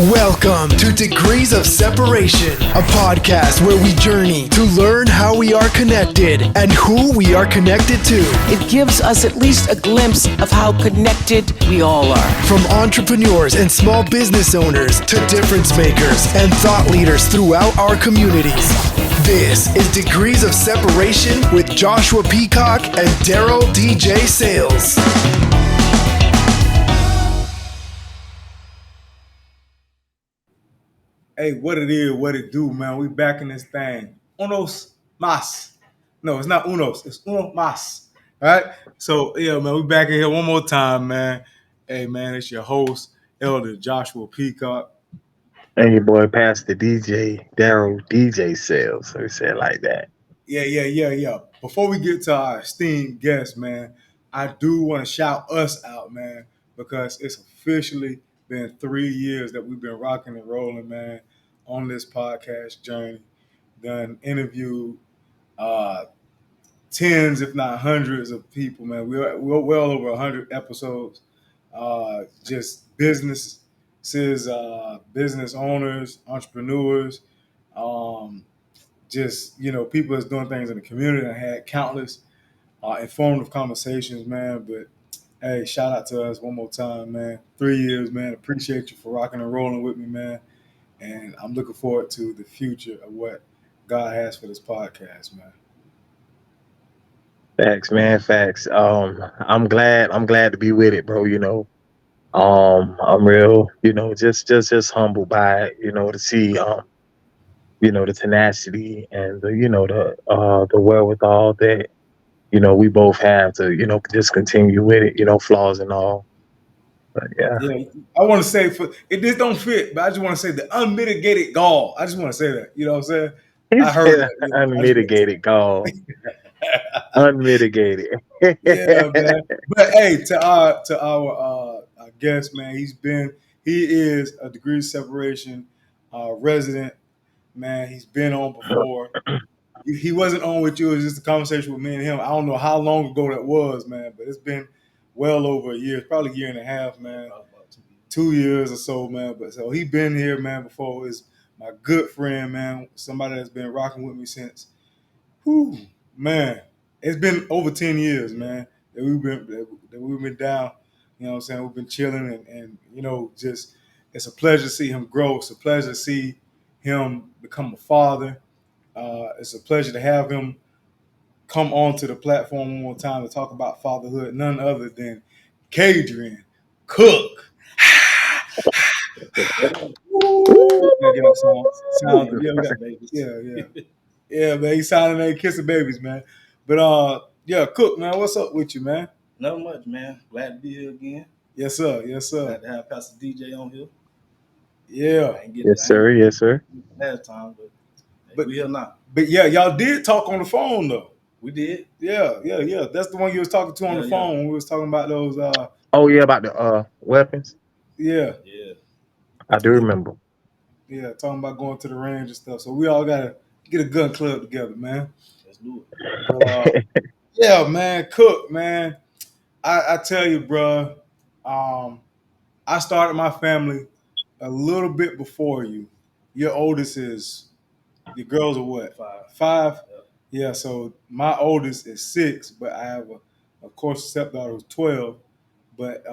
Welcome to Degrees of Separation, a podcast where we journey to learn how we are connected and who we are connected to. It gives us at least a glimpse of how connected we all are. From entrepreneurs and small business owners to difference makers and thought leaders throughout our communities. This is Degrees of Separation with Joshua Peacock and Daryl DJ Sales. Hey, what it is, what it do, man. We back in this thing. Unos mas. No, it's not unos. It's uno mas. All right? So, yeah, man, we back in here one more time, man. Hey, man, it's your host, Elder Joshua Peacock. Hey, boy, Pastor DJ, Daryl DJ Sales. So we said like that. Yeah. Before we get to our esteemed guest, man, I do want to shout us out, man, because it's officially been 3 years that we've been rocking and rolling, man, on this podcast journey. Done interviewed tens, if not hundreds of people, man. We're well over 100 episodes. Just businesses, business owners, entrepreneurs, just, people that's doing things in the community. I had countless informative conversations, man. But hey, shout out to us one more time, man. 3 years, man. Appreciate you for rocking and rolling with me, man. And I'm looking forward to the future of what God has for this podcast, man. Facts, man, facts. I'm glad to be with it, bro. I'm real, just humbled by it, to see, the tenacity and the wherewithal that, we both have to, just continue with it, flaws and all. But yeah, I want to say this don't fit, but I just want to say the unmitigated gall. I just want to say that. You know what I'm saying? I heard that. Unmitigated gall. Unmitigated. Yeah, man. But hey, to our guest, man, he is a degree of separation resident, man. He's been on before. He wasn't on with you. It was just a conversation with me and him. I don't know how long ago that was, man, but it's been well over a year, probably a year and a half, man. 2 years or so, man. But so he been here, man, before. Is my good friend, man. Somebody that's been rocking with me since, man. It's been over 10 years, man, that we've been down. You know what I'm saying? We've been chilling and just it's a pleasure to see him grow. It's a pleasure to see him become a father. It's a pleasure to have him come onto the platform one more time to talk about fatherhood. None other than Kadrian Cook. Yeah, man. He's sounding there kissing babies, man. But Cook, man, what's up with you, man? Not much, man. Glad to be here again. Yes, sir. Glad to have Pastor DJ on here. Yeah. Yes, sir. Last time, but we here now. But yeah, y'all did talk on the phone though. We did. Yeah. That's the one you was talking to on the phone when we was talking about those. About the weapons. Yeah. I do remember. Yeah, talking about going to the range and stuff. So we all gotta get a gun club together, man. Let's do it. Yeah, man, Cook, man. I tell you, bro. I started my family a little bit before you. Your oldest your girls are what? Five? Yeah, so my oldest is 6, but I have of course, a stepdaughter who's 12. But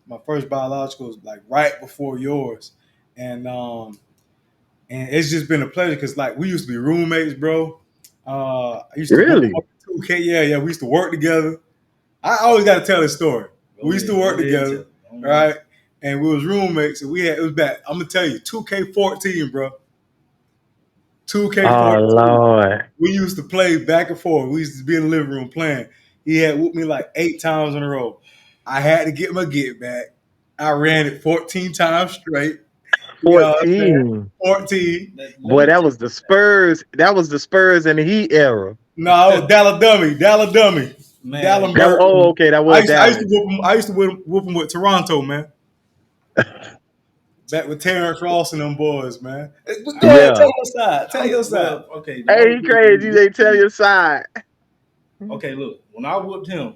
my first biological was like right before yours. And it's just been a pleasure because like we used to be roommates, bro. I used to really? 2K, yeah. We used to work together. I always got to tell this story. We used to work together, right? And we was roommates, and it was back. I'm gonna tell you, 2K14, bro. 2K14. Oh Lord. We used to play back and forth. We used to be in the living room playing. He had whooped me like 8 times in a row. I had to get my get back. I ran it 14 times straight. 14. 14. Boy, that was the Spurs. That was the Spurs in the Heat era. No, it was Dalla Dummy. Man. Okay. That was I used to whoop him with Toronto, man. Back with Terrence Ross and them boys, man. Go ahead, tell your side. Okay. Hey, you crazy. They tell your side. Okay, look. When I whooped him,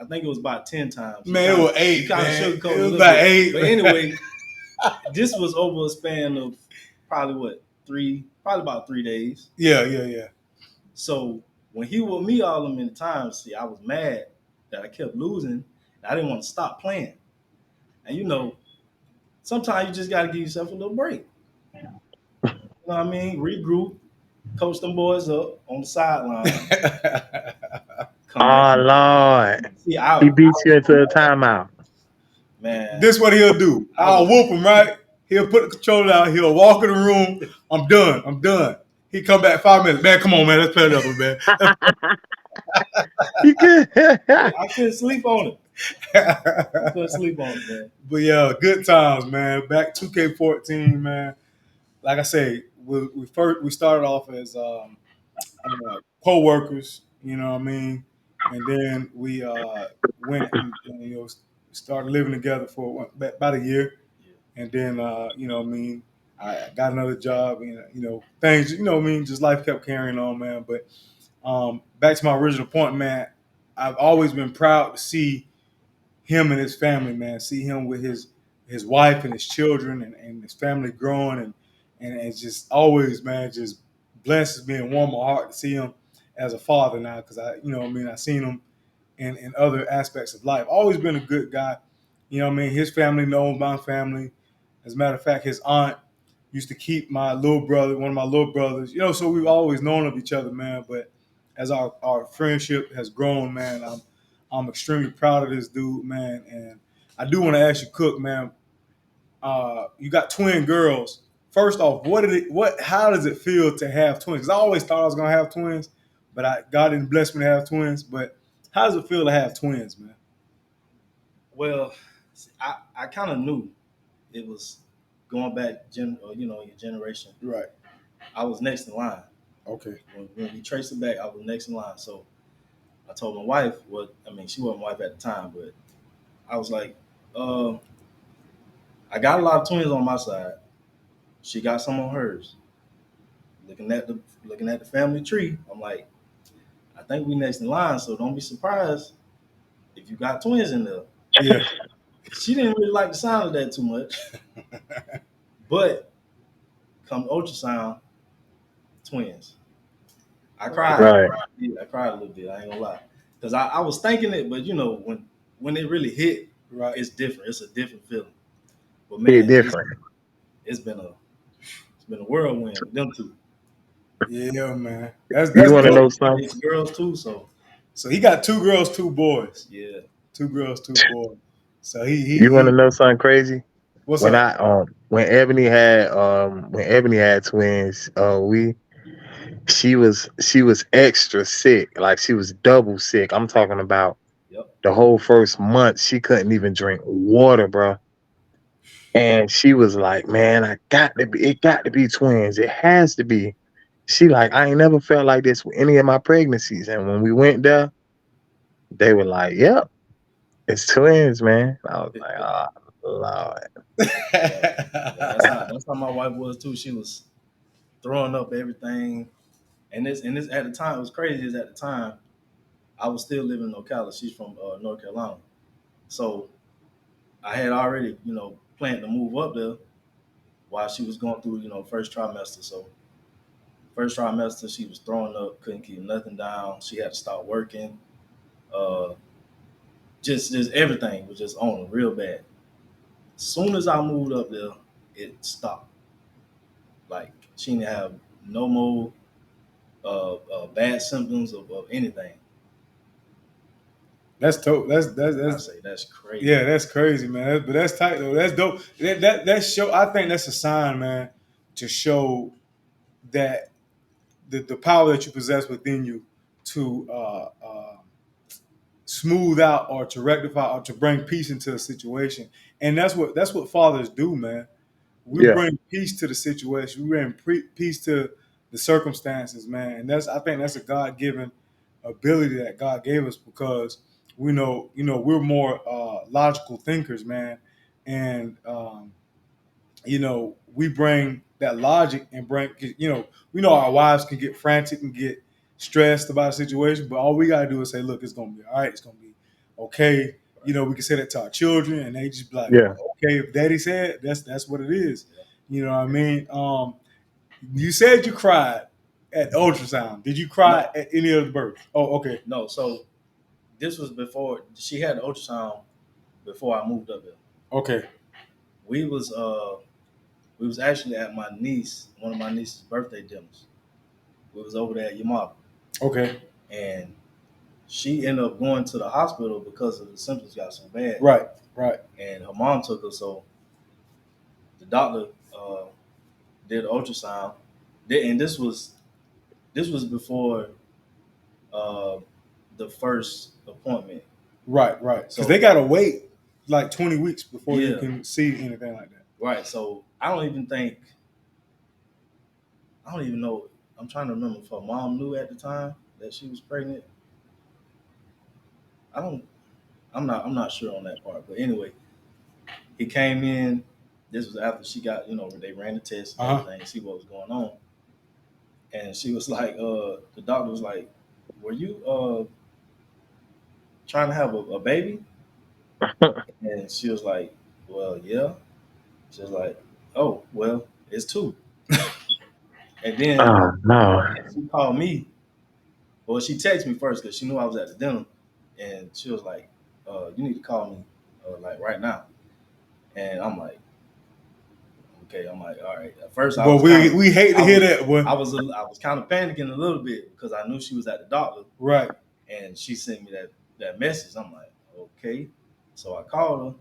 I think it was about 10 times. Man, it was 8. You kind of sugarcoated it was about 8. But anyway, this was over a span of probably about 3 days. Yeah. So when he with me all them many times, see, I was mad that I kept losing. I didn't want to stop playing. And sometimes you just got to give yourself a little break. You know what I mean? Regroup, coach them boys up on the sideline, come back. Oh Lord, See, he beat you into a timeout. man, This what he'll do. I'll whoop him, right? He'll put the controller out. He'll walk in the room. I'm done. He come back 5 minutes. Man, come on, man. Let's play another, man. You good? I couldn't sleep on it. I couldn't sleep on it, man. But yeah, good times, man. Back 2K14, man. Like I say, we started off as co-workers, you know what I mean, and then we went and started living together for about a year, and then you know what I mean, I got another job, and things, you know what I mean, just life kept carrying on, man. But back to my original point, man, I've always been proud to see him and his family, man. See him with his wife and his children and his family growing, and it's just always, man, just blesses me and warm my heart to see him as a father now, because I seen him in other aspects of life. Always been a good guy. You know what I mean? His family knows my family. As a matter of fact, his aunt used to keep one of my little brothers, so we've always known of each other, man. But as our friendship has grown, man, I'm extremely proud of this dude, man. And I do want to ask you, Cook, man, you got twin girls. First off, how does it feel to have twins? Because I always thought I was gonna have twins, but God didn't bless me to have twins. But how does it feel to have twins, man? Well, I kind of knew it was going back, your generation. Right. I was next in line. Okay. When we traced it back, I was next in line. So I told my wife, she wasn't my wife at the time, but I was like, I got a lot of twins on my side. She got some on hers. Looking at the family tree, I'm like, I think we next in line, so don't be surprised if you got twins in there. Yeah. She didn't really like the sound of that too much. But come ultrasound, twins. I cried. Right. I cried a little bit. I ain't gonna lie, because I was thinking it, but when it really hit, Right. it's different. It's a different feeling. But Be man, different. it's been a whirlwind with them two. Yeah, man. That's You want to know dope. something? It's girls too, so So he got 2 girls, 2 boys. yeah. 2 girls, 2 boys. So he You want to know something crazy? what's When up? I when Ebony had twins, she was extra sick, like she was double sick. I'm talking about Yep. the whole first month she couldn't even drink water, bro. And she was like, "Man, it got to be twins. It has to be." She like, "I ain't never felt like this with any of my pregnancies." And when we went there, they were like, "Yep, it's twins, man." I was like, "Oh Lord." That's how my wife was too. She was throwing up everything, and this at the time, it was crazy. Is at the time I was still living in Ocala. She's from North Carolina, so I had already planned to move up there while she was going through first trimester. So first trimester, she was throwing up, couldn't keep nothing down. She had to stop working. Uh, just everything was just on her real bad. As soon as I moved up there, it stopped. Like she didn't have no more bad symptoms of anything. That's dope. I That's say that's crazy. Yeah, that's crazy, man. But that's tight though. That's dope. That show. I think that's a sign, man, to show that the power that you possess within you to smooth out or to rectify or to bring peace into a situation. And that's what fathers do, man. We Yeah, bring peace to the situation. We bring peace to the circumstances, man. And I think that's a God given ability that God gave us, because we know, we're more logical thinkers, man. And we bring that logic and we know our wives can get frantic and get stressed about a situation, but all we gotta do is say, look, it's gonna be all right. It's gonna be okay. You know, we can say that to our children, and they just be like, Yeah. okay, if Daddy said, that's what it is. Yeah. You know what I mean? You said you cried at ultrasound. Did you cry at any of the births? Oh, okay. No, so this was before she had the ultrasound before I moved up there. Okay. We was actually at one of my niece's birthday dinners. We was over there at your mom. Okay. And she ended up going to the hospital because of the symptoms got so bad. Right. And her mom took her, so the doctor did an ultrasound. And this was before the first appointment. Right. Because So they gotta wait like 20 weeks before you Yeah. can see anything like that. Right. So I don't even know. I'm trying to remember if her mom knew at the time that she was pregnant. I'm not sure on that part. But anyway, he came in. This was after she got, they ran the test and everything, see what was going on. And she was like, the doctor was like, were you trying to have a baby? And she was like, well, yeah. She was like, oh, well, it's 2. And then Oh no. she called me. Well, she texted me first because she knew I was at the dinner. And she was like, you need to call me like right now. And I'm like, okay. I'm like, all right. At first, we hate to hear that. Boy. I was kind of panicking a little bit because I knew she was at the doctor. Right. And she sent me that message. I'm like, okay. So I called her,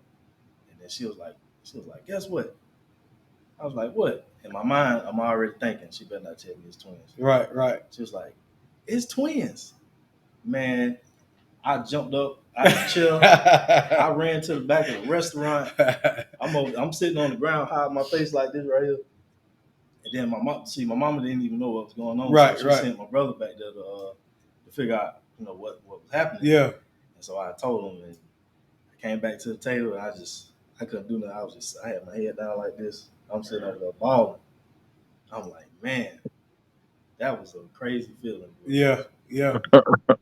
and then she was like, guess what? I was like, what? In my mind, I'm already thinking she better not tell me it's twins. Right. She was like, it's twins. Man, I jumped up out of the chair. I ran to the back of the restaurant. I'm sitting on the ground, hiding my face like this right here. And then my mama didn't even know what was going on. Right, so she sent my brother back there to figure out, what was happening. Yeah. And so I told him, and I came back to the table, and I couldn't do nothing. I had my head down like this. I'm sitting over there bawling. I'm like, man, that was a crazy feeling. Yeah.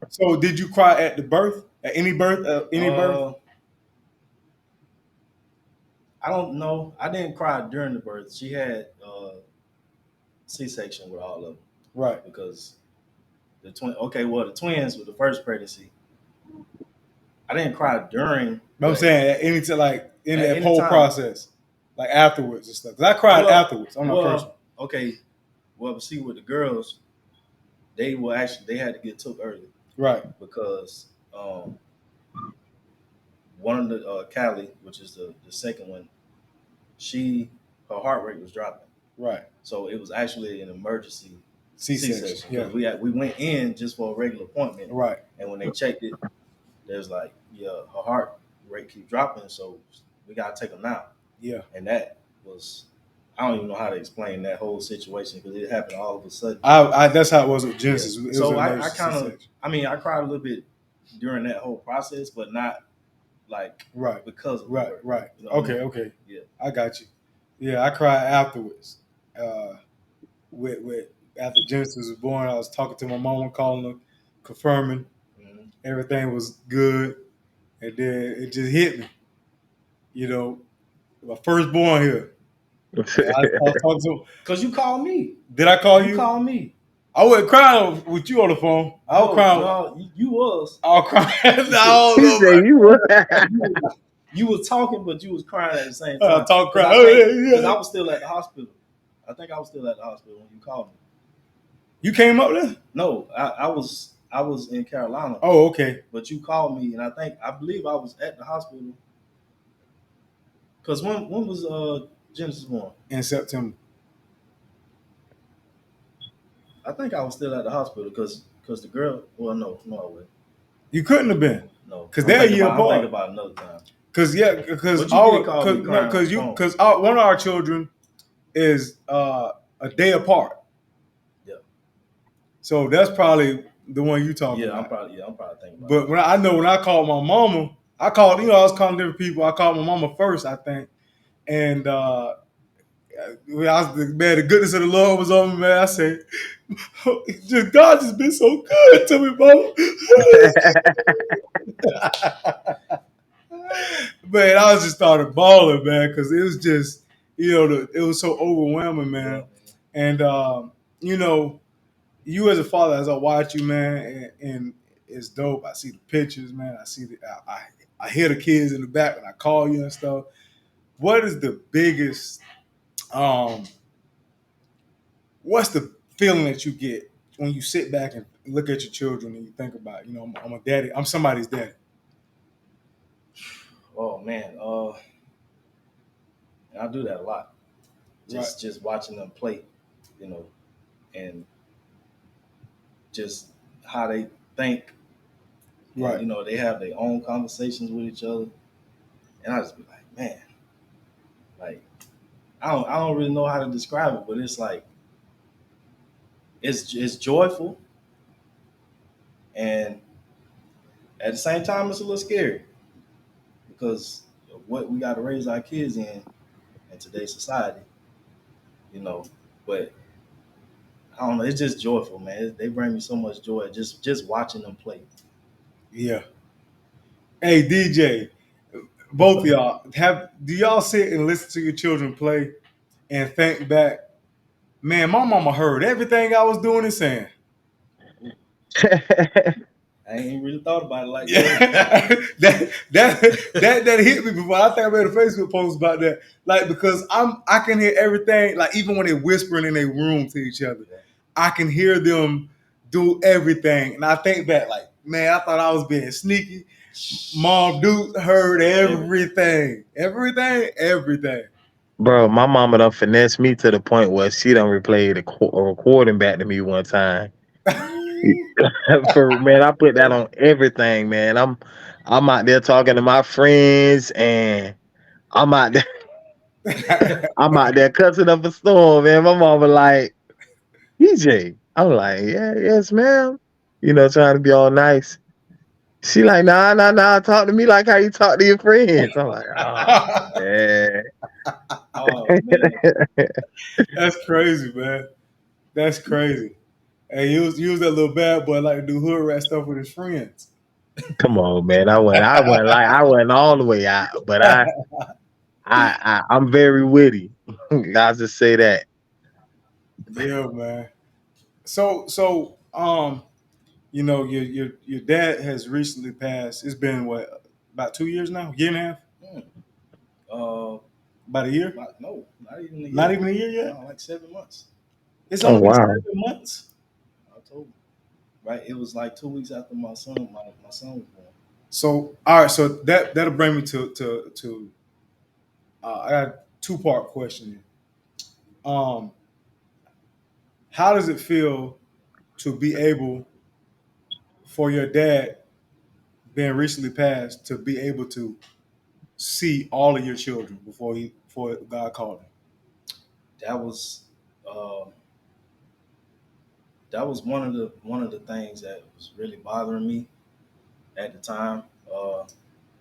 So did you cry at the birth? At any birth? Birth? I don't know. I didn't cry during the birth. She had C-section with all of them. Right. Because the twins with the first pregnancy, I didn't cry during. But I'm saying at any time, like in that whole time. process, like afterwards and stuff. Because I cried afterwards. I'm not personal. Okay. Well, see, with the girls, they had to get took early. Right. Because one of the Callie, which is the second one, her heart rate was dropping. Right. So it was actually an emergency C-section. Yeah. We went in just for a regular appointment. Right. And when they checked it, there's like, her heart rate keep dropping, so we gotta take them now. Yeah. And that was, I don't even know how to explain that whole situation because it happened all of a sudden. That's how it was with Genesis. Yeah. It So was I kind of, I cried a little bit during that whole process, but not like because of right. You know Okay. Yeah. I got you. Yeah, I cried afterwards. With after Genesis was born, I was talking to my mama, calling her, confirming everything was good, and then it just hit me. My firstborn here. I was talking to him. Because you called me. Did I call you? You called me. I wasn't crying with you on the phone. I was crying. No, you was. I was crying. He said you were. You was talking, but you was crying at the same time. Crying. Because I was still at the hospital. I think I was still at the hospital when you called me. You came up there? No, I was in Carolina. Oh, okay. But you called me, and I believe I was at the hospital. Because when was Genesis born? In September. I think I was still at the hospital because the girl. Well, no, I wasn't. You couldn't have been. No, because they're a year apart. I'll think about another time. Because one of our children is a day apart. Yeah. So that's probably the one you talking about. I'm probably thinking about. But when I called my mama, I was calling different people. I called my mama first, I think, and the goodness of the Lord was on me, man. I said, God just been so good to me, mama. Man, I was just started balling, man, because it was just, it was so overwhelming, man. And you know, you as a father, as I watch you, man, and it's dope. I see the pictures, man. I hear the kids in the back when I call you and stuff. What is the biggest um what's the feeling that you get when you sit back and look at your children and you think about, I'm a daddy, I'm somebody's daddy. Oh man, I do that a lot. Right. Just watching them play, you know, and just how they think. And, Right. they have their own conversations with each other, and I just be like, man, like I don't really know how to describe it, but it's like it's joyful, and at the same time, it's a little scary because of what we got to raise our kids in today's society, you know. But I don't know, it's just joyful, man. They bring me so much joy just watching them play. Yeah. Hey DJ, both of y'all, do y'all sit and listen to your children play and think back, man, my mama heard everything I was doing and saying. I ain't really thought about it like Yeah, that. that hit me before. I think I made a Facebook post about that. Like, because I can hear everything. Like, even when they're whispering in their room to each other, I can hear them do everything. And I think back, like, man, I thought I was being sneaky. Mom Duke heard everything, everything. Bro, my mama done finessed me to the point where she done replayed a recording back to me one time. For man, I put that on everything, man. I'm out there talking to my friends, and I'm out there I'm out there cussing up a storm, man. My mama like, DJ. I'm like, yeah, yes, ma'am. Trying to be all nice. She like, nah. Talk to me like how you talk to your friends. I'm like, oh man. Oh man, That's crazy, man. That's crazy. And use that little bad boy like to do hood rat stuff with his friends. Come on, man. I went all the way out, but I'm very witty. I'll just say that. Yeah, man. So your dad has recently passed. It's been what, about 2 years now? Year and a half? uh, About a year? no, not even a year. Not even a year yet? No, like 7 months. It's Oh only been wow. 7 months. October, right? It was like 2 weeks after my son was born. So all right, so that'll bring me to I got a two-part question here. Um, how does it feel to be able for your dad being recently passed to be able to see all of your children before God called him? That was uh, that was one of the things that was really bothering me at the time,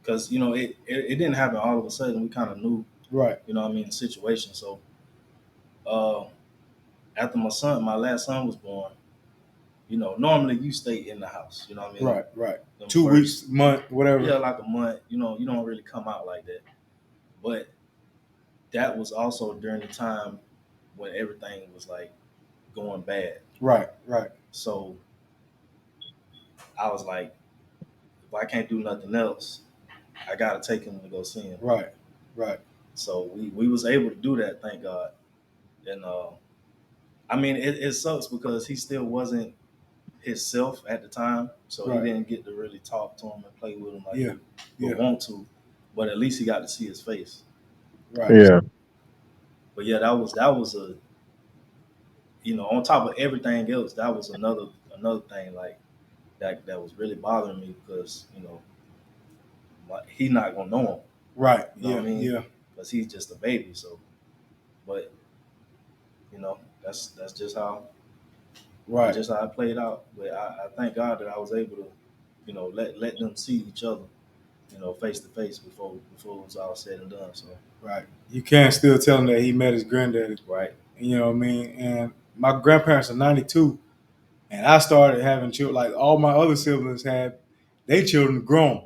because it didn't happen all of a sudden. We kind of knew, Right, the situation. So uh, after my last son was born, normally you stay in the house. You know what I mean? right. Them 2 weeks, month, whatever. yeah, like a month. You don't really come out like that. But that was also during the time when everything was like going bad. Right. So I was like, if I can't do nothing else, I gotta take him to go see him. Right. So we was able to do that, thank God. And I mean, it sucks because he still wasn't himself at the time, so Right. he didn't get to really talk to him and play with him like Yeah. he would want to. But at least he got to see his face. Right. Yeah. But yeah, that was a on top of everything else, that was another thing like that was really bothering me because like, he not gonna know him. Right. You know Yeah. what I mean? Yeah. Because he's just a baby. So, but that's just how Right. it played out. But I thank God that I was able to let them see each other face to face before it was all said and done. So Right. You can't still tell him that he met his granddaddy. right. You know what I mean? And my grandparents are 92, and I started having children. Like all my other siblings had, they children grown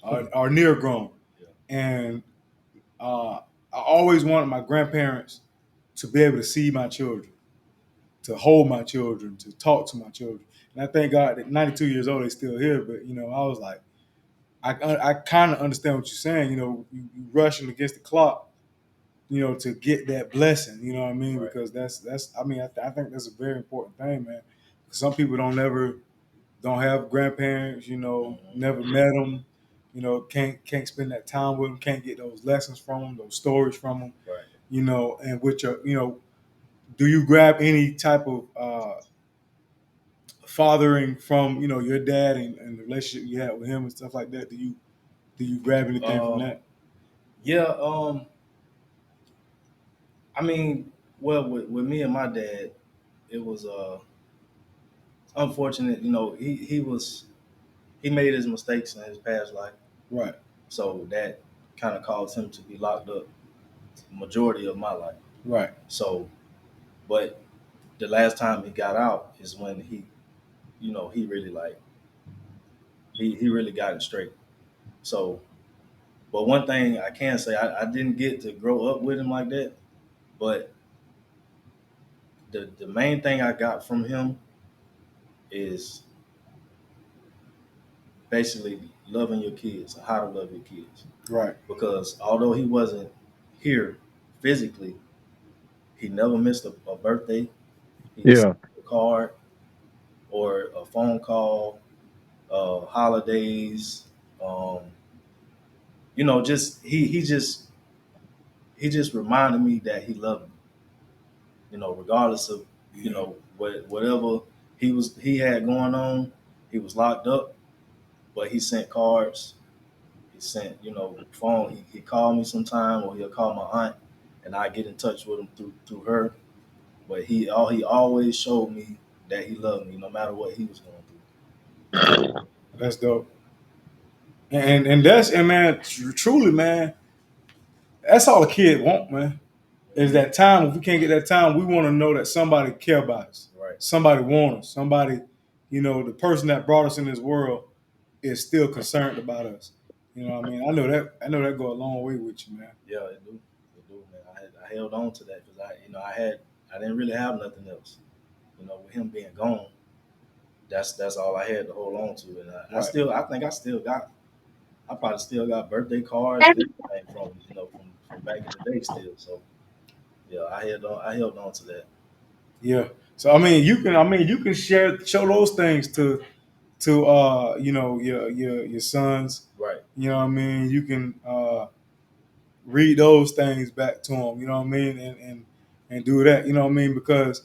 or near grown. Yeah. and I always wanted my grandparents to be able to see my children, to hold my children, to talk to my children. And I thank God that 92 years old, they're still here. But I was like, I kind of understand what you're saying. You rushing against the clock, to get that blessing. You know what I mean? Right. Because that's. I mean, I think that's a very important thing, man. Some people don't have grandparents. Never met them. Can't spend that time with them. Can't get those lessons from them, those stories from them. Right. And with your, do you grab any type of fathering from your dad and the relationship you had with him and stuff like that? Do you grab anything from Um, that? yeah. I mean, well, with me and my dad, it was unfortunate. He made his mistakes in his past life, Right, so that kind of caused him to be locked up the majority of my life. right, So, but the last time he got out is when he really like he really got it straight. So, but one thing I can say, I didn't get to grow up with him like that, but the main thing I got from him is basically loving your kids, how to love your kids. right, Because although he wasn't here physically, he never missed a birthday. He sent Yeah. a card or a phone call, holidays. Um, just he just reminded me that he loved me. Regardless of yeah, whatever he had going on, he was locked up, but he sent cards. He sent phone. He called me sometime, or he'll call my aunt, and I get in touch with him through her. But he always showed me that he loved me, no matter what he was going that's dope. And man, truly, man, that's all a kid want, man. Is through. that time? If we can't get that time, we want to know that somebody care about us, Right. somebody want us, somebody, the person that brought us in this world is still concerned about us. You know what I mean? I know that. I know that go a long way with you, man. Yeah, it do. It do, man. I held on to that because I didn't really have nothing else. With him being gone, that's all I had to hold on to, and Right. I think I probably still got birthday cards and everything from back in the day still. So yeah, I held on to that. Yeah. So I mean you can show those things to your sons. Right. You know what I mean? You can read those things back to them. You know what I mean? And do that. You know what I mean? Because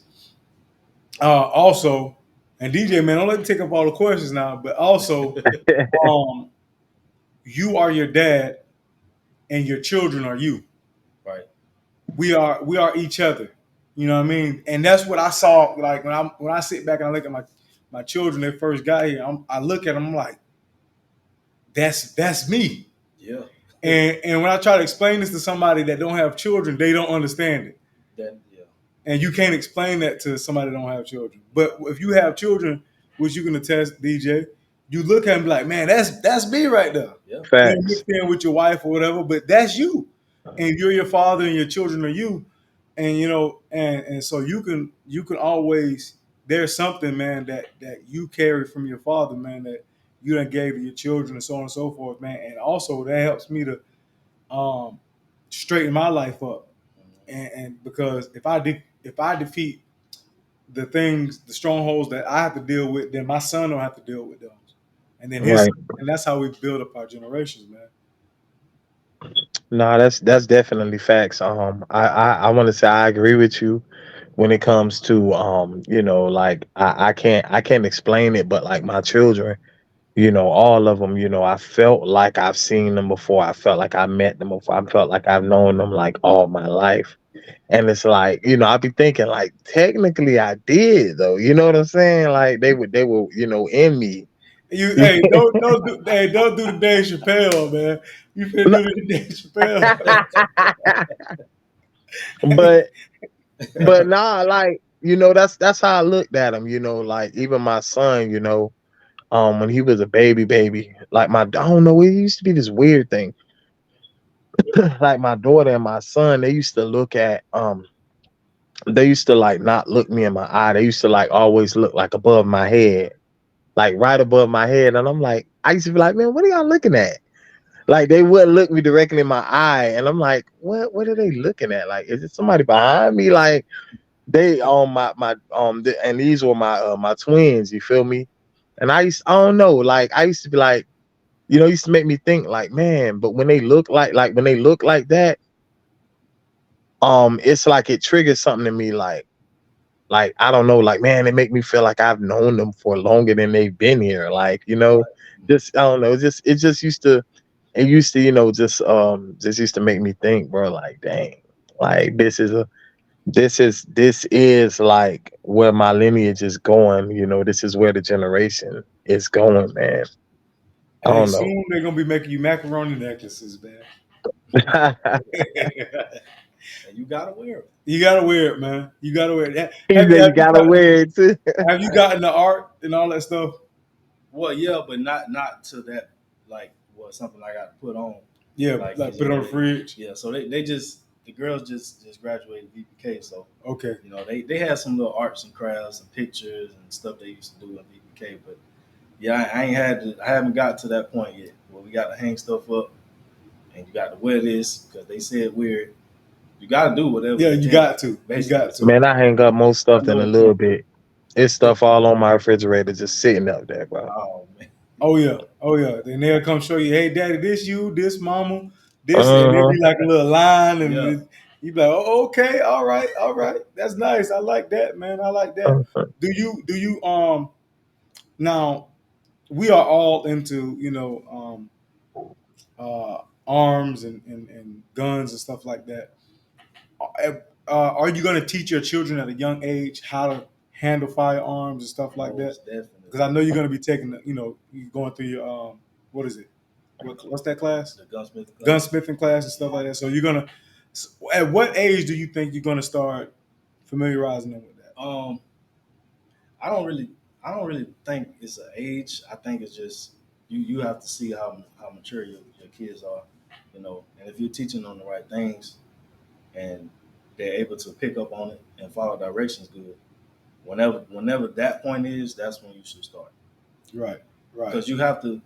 also, and DJ man, don't let me take up all the questions now. But also, um, you are your dad, and your children are you. Right. We are each other. You know what I mean? And that's what I saw. Like when I sit back and I look at my children, they first got here. I look at them. I'm like, that's me. Yeah. And when I try to explain this to somebody that don't have children, they don't understand it. Yeah. And you can't explain that to somebody that don't have children. But if you have children, which you can attest, DJ, you look at them like, man, that's me right there. Yeah. Mixed Facts. in with your wife or whatever, but that's you. And you're your father and your children are you. And and so you can always, there's something, man, that you carry from your father, man, that you done gave to your children and so on and so forth, man. And also that helps me to um straighten my life up. And because if I defeat the strongholds that I have to deal with, then my son don't have to deal with those. And then his Right. and that's how we build up our generations, man. No, that's definitely facts. I want to say I agree with you when it comes to like I can't explain it, but like my children, all of them, I felt like I've seen them before. I felt like I met them before. I felt like I've known them like all my life. And it's like, I be thinking like technically I did though. You know what I'm saying? Like they were, in me. You hey don't do the Dave Chappelle, man. You finna do the Dave Chappelle. but but nah, like, that's how I looked at him, like even my son, when he was a baby, like I don't know, it used to be this weird thing. like my daughter and my son, they used to look at they used to like not look me in my eye. They used to like always look like above my head, like right above my head. And I'm like, I used to be like, man, what are y'all looking at? Like they wouldn't look me directly in my eye, and I'm like, what are they looking at? Like, is it somebody behind me? Like they and these were my twins. You feel me? And I don't know, like I used to be like, it used to make me think like, man, but when they look like when they look like that, it's like it triggers something in me, like I don't know, like man, it make me feel like I've known them for longer than they've been here. Like, just I don't know, it just used to just used to make me think, bro, like dang, like this is like where my lineage is going, this is where the generation is going, man. I Hey, don't know. soon they're gonna be making you macaroni necklaces, man. And you gotta wear it. You gotta wear it, man. You gotta wear it. He Have you said have you you gotta gotten wear it too. have you gotten the art and all that stuff? Well, yeah, but not to that like something I got to put on. Yeah, Like like put it on the fridge. yeah. So they just the girls just graduated VPK, so Okay. they had some little arts and crafts and pictures and stuff they used to do in VPK, but yeah, I haven't got to that point yet where we got to hang stuff up and you got to wear this because they said weird. You got to do whatever. Yeah, they you tell got to. You basically. got to. Man, I hang up most I stuff in a know. little bit. It's stuff all on my refrigerator just sitting up there, bro. Oh man. Oh yeah. Oh yeah. Then they'll come show you, hey daddy, this you, this mama, this, and it'll Uh-huh. be like a little line and Yeah. you be like, oh, okay, all right, all right. That's nice. I like that, man. I like that. Uh-huh. Do you now we are all into, arms and guns and stuff like that. Are you going to teach your children at a young age how to handle firearms and stuff like that? Most definitely. Because I know you're going to be taking, you going through your what is it? What's that class? The gunsmith class. Gunsmithing class and stuff like that. So you're gonna. At what age do you think you're gonna start familiarizing them with that? I don't really think it's an age. I think it's just you have to see how mature your kids are, and if you're teaching them the right things and they're able to pick up on it and follow directions good. Whenever that point is, that's when you should start. Right. Right. Because you have to.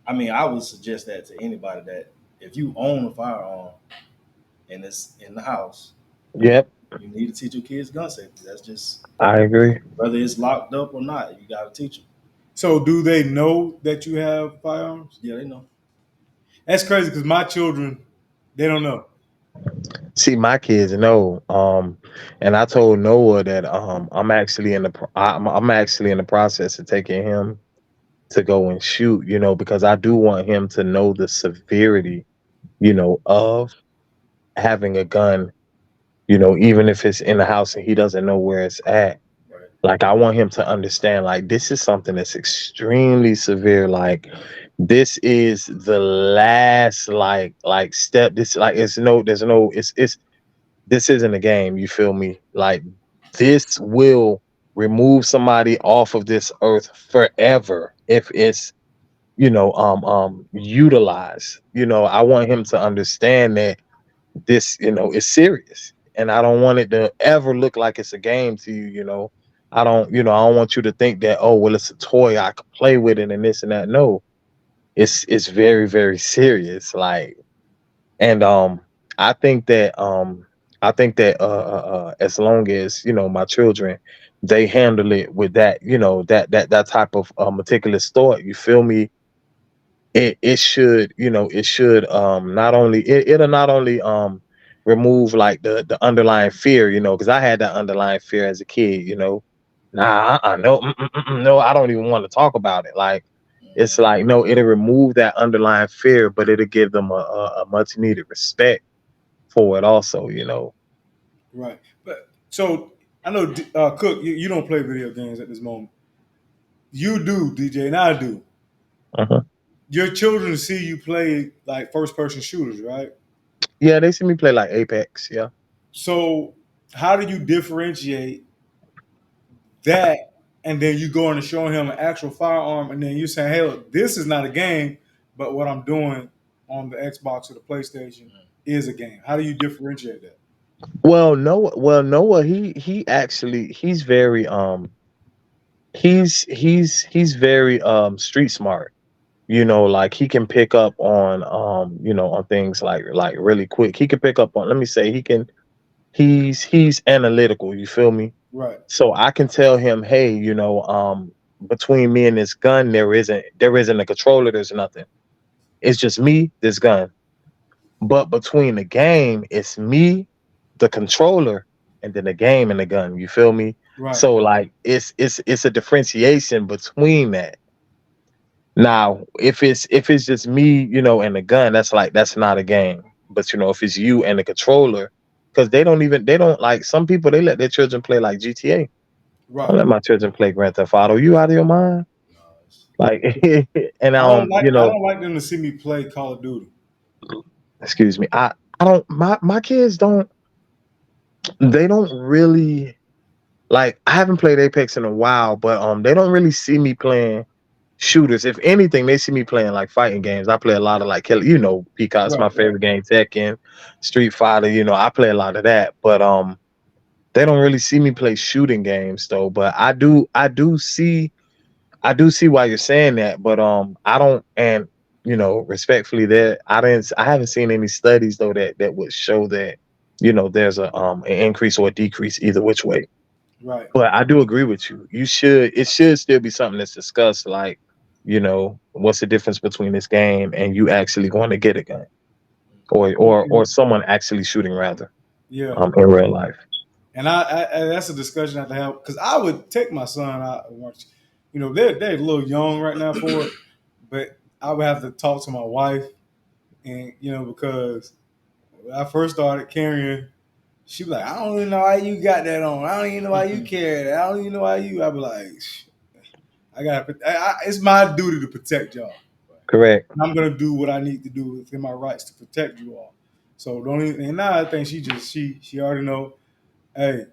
I mean, I would suggest that to anybody that if you own a firearm and it's in the house, Yep, you need to teach your kids gun safety. That's just I agree. whether it's locked up or not. You got to teach them. So do they know that you have firearms? Yeah, they know. That's crazy because my children, they don't know. See, my kids know. And I told Noah that I'm actually in the process of taking him to go and shoot. Because I do want him to know the severity, of having a gun. Even if it's in the house and he doesn't know where it's at. Right. Like I want him to understand, like this is something that's extremely severe. Like this is the last like step. This like it's no, there's no, it's this isn't a game. You feel me? Like this will remove somebody off of this earth forever if it's utilized. I want him to understand that this is serious, and I don't want it to ever look like it's a game to you. I don't want you to think that, oh well, it's a toy, I could play with it and this and that. No, it's very, very serious, like. And I think that as long as my children, they handle it with that, that type of meticulous thought, you feel me, it should it'll not only remove like the underlying fear, because I had that underlying fear as a kid. Nah, no, no, I don't even want to talk about it. Like it's Mhm. like, no, it'll remove that underlying fear, but it'll give them a much needed respect for it also. Right. But so I know Cook, you don't play video games at this moment. You do, DJ, and I do. Uh-huh. Your children see you play like first person shooters, right? Yeah, they see me play like Apex. Yeah. So how do you differentiate that and then you go in and showing him an actual firearm and then you say, hey, look, this is not a game, but what I'm doing on the Xbox or the PlayStation is a game? How do you differentiate that? Noah, he actually he's very street smart. Like he can pick up on on things like really quick. He can pick up on, let me say, he's analytical, you feel me? Right, So I can tell him, hey, between me and this gun, there isn't a controller, there's nothing. It's just me, this gun. But between the game, it's me, the controller, and then the game and the gun. You feel me? right, So like it's a differentiation between that. Now, if it's just me, and the gun, that's not a game. But if it's you and the controller, because they don't like, some people, they let their children play like GTA. I don't right. let my children play Grand Theft Auto. You out of your mind? No, Like, and I don't like them to see me play Call of Duty. excuse me. I don't, my kids don't, they don't really, like, I haven't played Apex in a while, but they don't really see me playing shooters. If anything, they see me playing like fighting games. I play a lot of like Peacock's Right, my right, favorite game, Tekken, Street Fighter, I play a lot of that. But they don't really see me play shooting games though. But I do see why you're saying that, but I don't, and respectfully, that I haven't seen any studies though that would show that there's an increase or a decrease either which way. right. But I do agree with you. It should still be something that's discussed, like, what's the difference between this game and you actually going to get a gun, or And, or or someone actually shooting, rather, yeah, in real life. and that's a discussion I have to have because I would take my son out and watch. They're a little young right now for it, but I would have to talk to my wife, and because when I first started carrying, she be like, I don't even know why you got that on. I don't even know why you carry that. I don't even know why you. I be like, I got. It's my duty to protect y'all. Correct. And I'm gonna do what I need to do within my rights to protect you all. So don't even. And now I think she already know. Hey,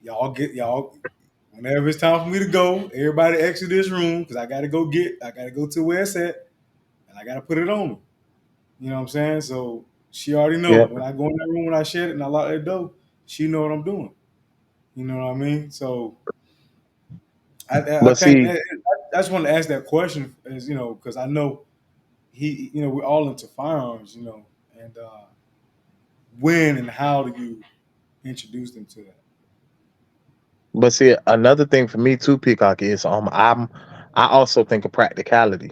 y'all. Whenever it's time for me to go, everybody exit this room because I gotta go to where it's at, and I gotta put it on me. You know what I'm saying? So she already know Yeah. when I go in that room, when I shed it and I lock that door, she know what I'm doing. You know what I mean? So I But think see, I just want to ask that question, is because I know we're all into firearms, and when and how do you introduce them to that? another thing for me too, Peacock, is I also think of practicality.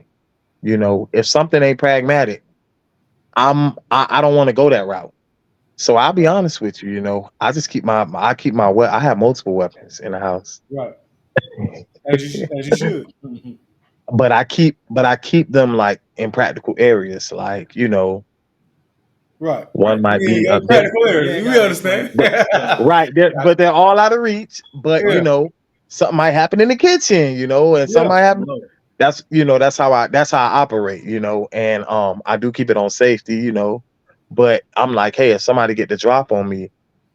If something ain't pragmatic, I don't want to go that route. So I'll be Right, honest with you. I just keep my I have multiple weapons in the house, right. As you should. but I keep them like in practical areas, like Right, one right. might You be ain't a got bit. practical you areas. ain't We gotta explain understand. it. But Yeah. right there, but they're all out of reach. But Yeah, something might happen in the kitchen, and something yeah, might You happen. know. That's how I operate, and I do keep it on safety, but I'm like, hey, if somebody get the drop on me,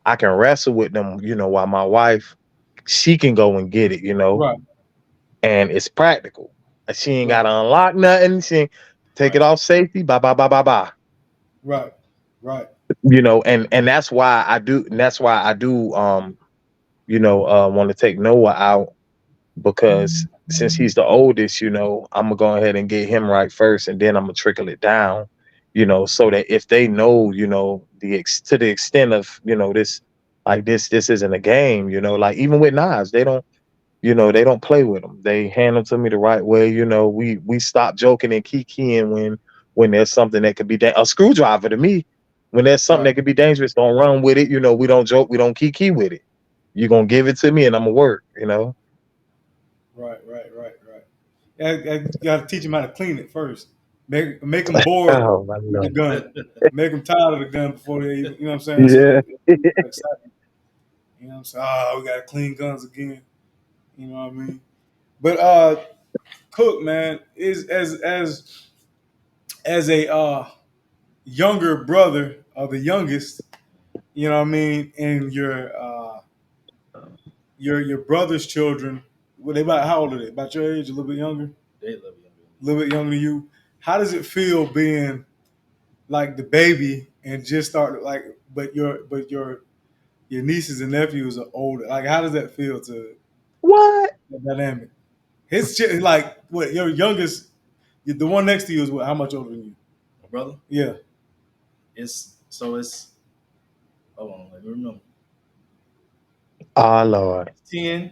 I can wrestle with them, while my wife, she can go and get it. right, And it's practical. She ain't right, gotta unlock nothing. She ain't, take it Right. off safety, bye bye bye bye bye. right, right, And that's why I do want to take Noah out, because since he's the oldest, I'm gonna go ahead and get him right first, and then I'm gonna trickle it down, so that if they know, to the extent of, this, like, this isn't a game, like, even with knives, they don't play with them. They hand them to me the right way. We stop joking and kikiing when there's something that could be a screwdriver to me. When there's something right, that could be dangerous, don't run with it. We don't joke. We don't kiki with it. You're gonna give it to me, and I'm gonna work. right. You got to teach them how to clean it first. Make them bored Oh my with the lord. gun. Make them tired of the gun before they even, you know what I'm saying? So Yeah. they get excited. You know what I'm saying? Oh, we got to clean guns again. You know what I mean? But Cook, man, is as a younger brother of the youngest, you know what I mean, and your brother's children, they about how old are they? About your age, a little bit younger, They love you. a little bit younger than you. How does it feel being like the baby and just start like, your nieces and nephews are older. Like, how does that feel to What? the dynamic? Like what your youngest, the one next to you is what? How much older than you? My brother, Yeah, it's hold on, let me remember. Oh Lord. It's 10.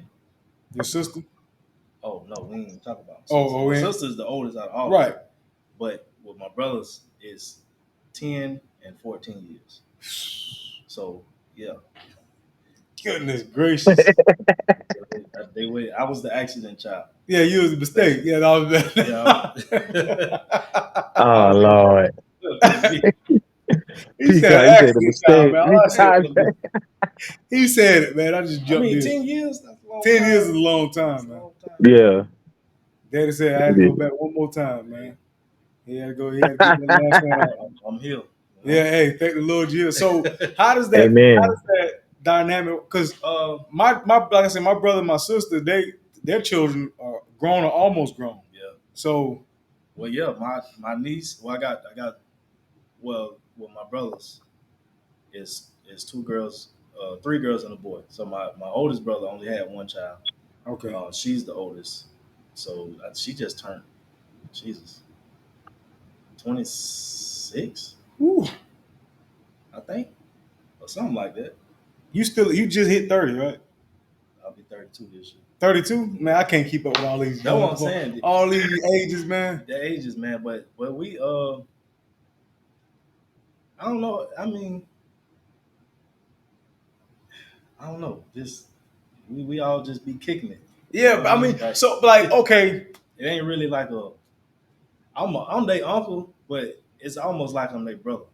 your sister. Oh no, we ain't even talk about my sister. Oh, My man. sister's the oldest out of all of Right. them. But with my brothers, it's 10 and 14 years. So yeah, Goodness gracious. they wait. I was the accident child. Yeah, you was a mistake. Yeah, that was Yeah, I Oh was Lord. He said Peacock, you said the accident child, mistake. man. Three I said, times. he said it, man. I just I jumped mean, in. 10 years. That's a long 10 time. years is a long That's time, a man. long time. Yeah. Daddy said I had to go back one more time, man. He had to go. He had to get that last one out. I'm here. Yeah, hey, thank the Lord Jesus. So how does Amen. that dynamic? Because my like I said, my brother and my sister, their children are grown or almost grown. Yeah. So Well, yeah, my niece. Well, I got. Well, with my brothers, is two girls, 3 girls and a boy. So my oldest brother only had one child. okay, She's the oldest. So she just turned, Jesus, 26, Whew. I think, or something like that. You just hit 30, right? I'll be 32 this year. 32? Man, I can't keep up with all these That's what I'm saying. all these ages, man. The ages, man. But we I don't know. I mean, I don't know. Just we all just be kicking it. Yeah, but I mean, Like, so like, okay, it ain't really like I'm their uncle, but it's almost like I'm their brother.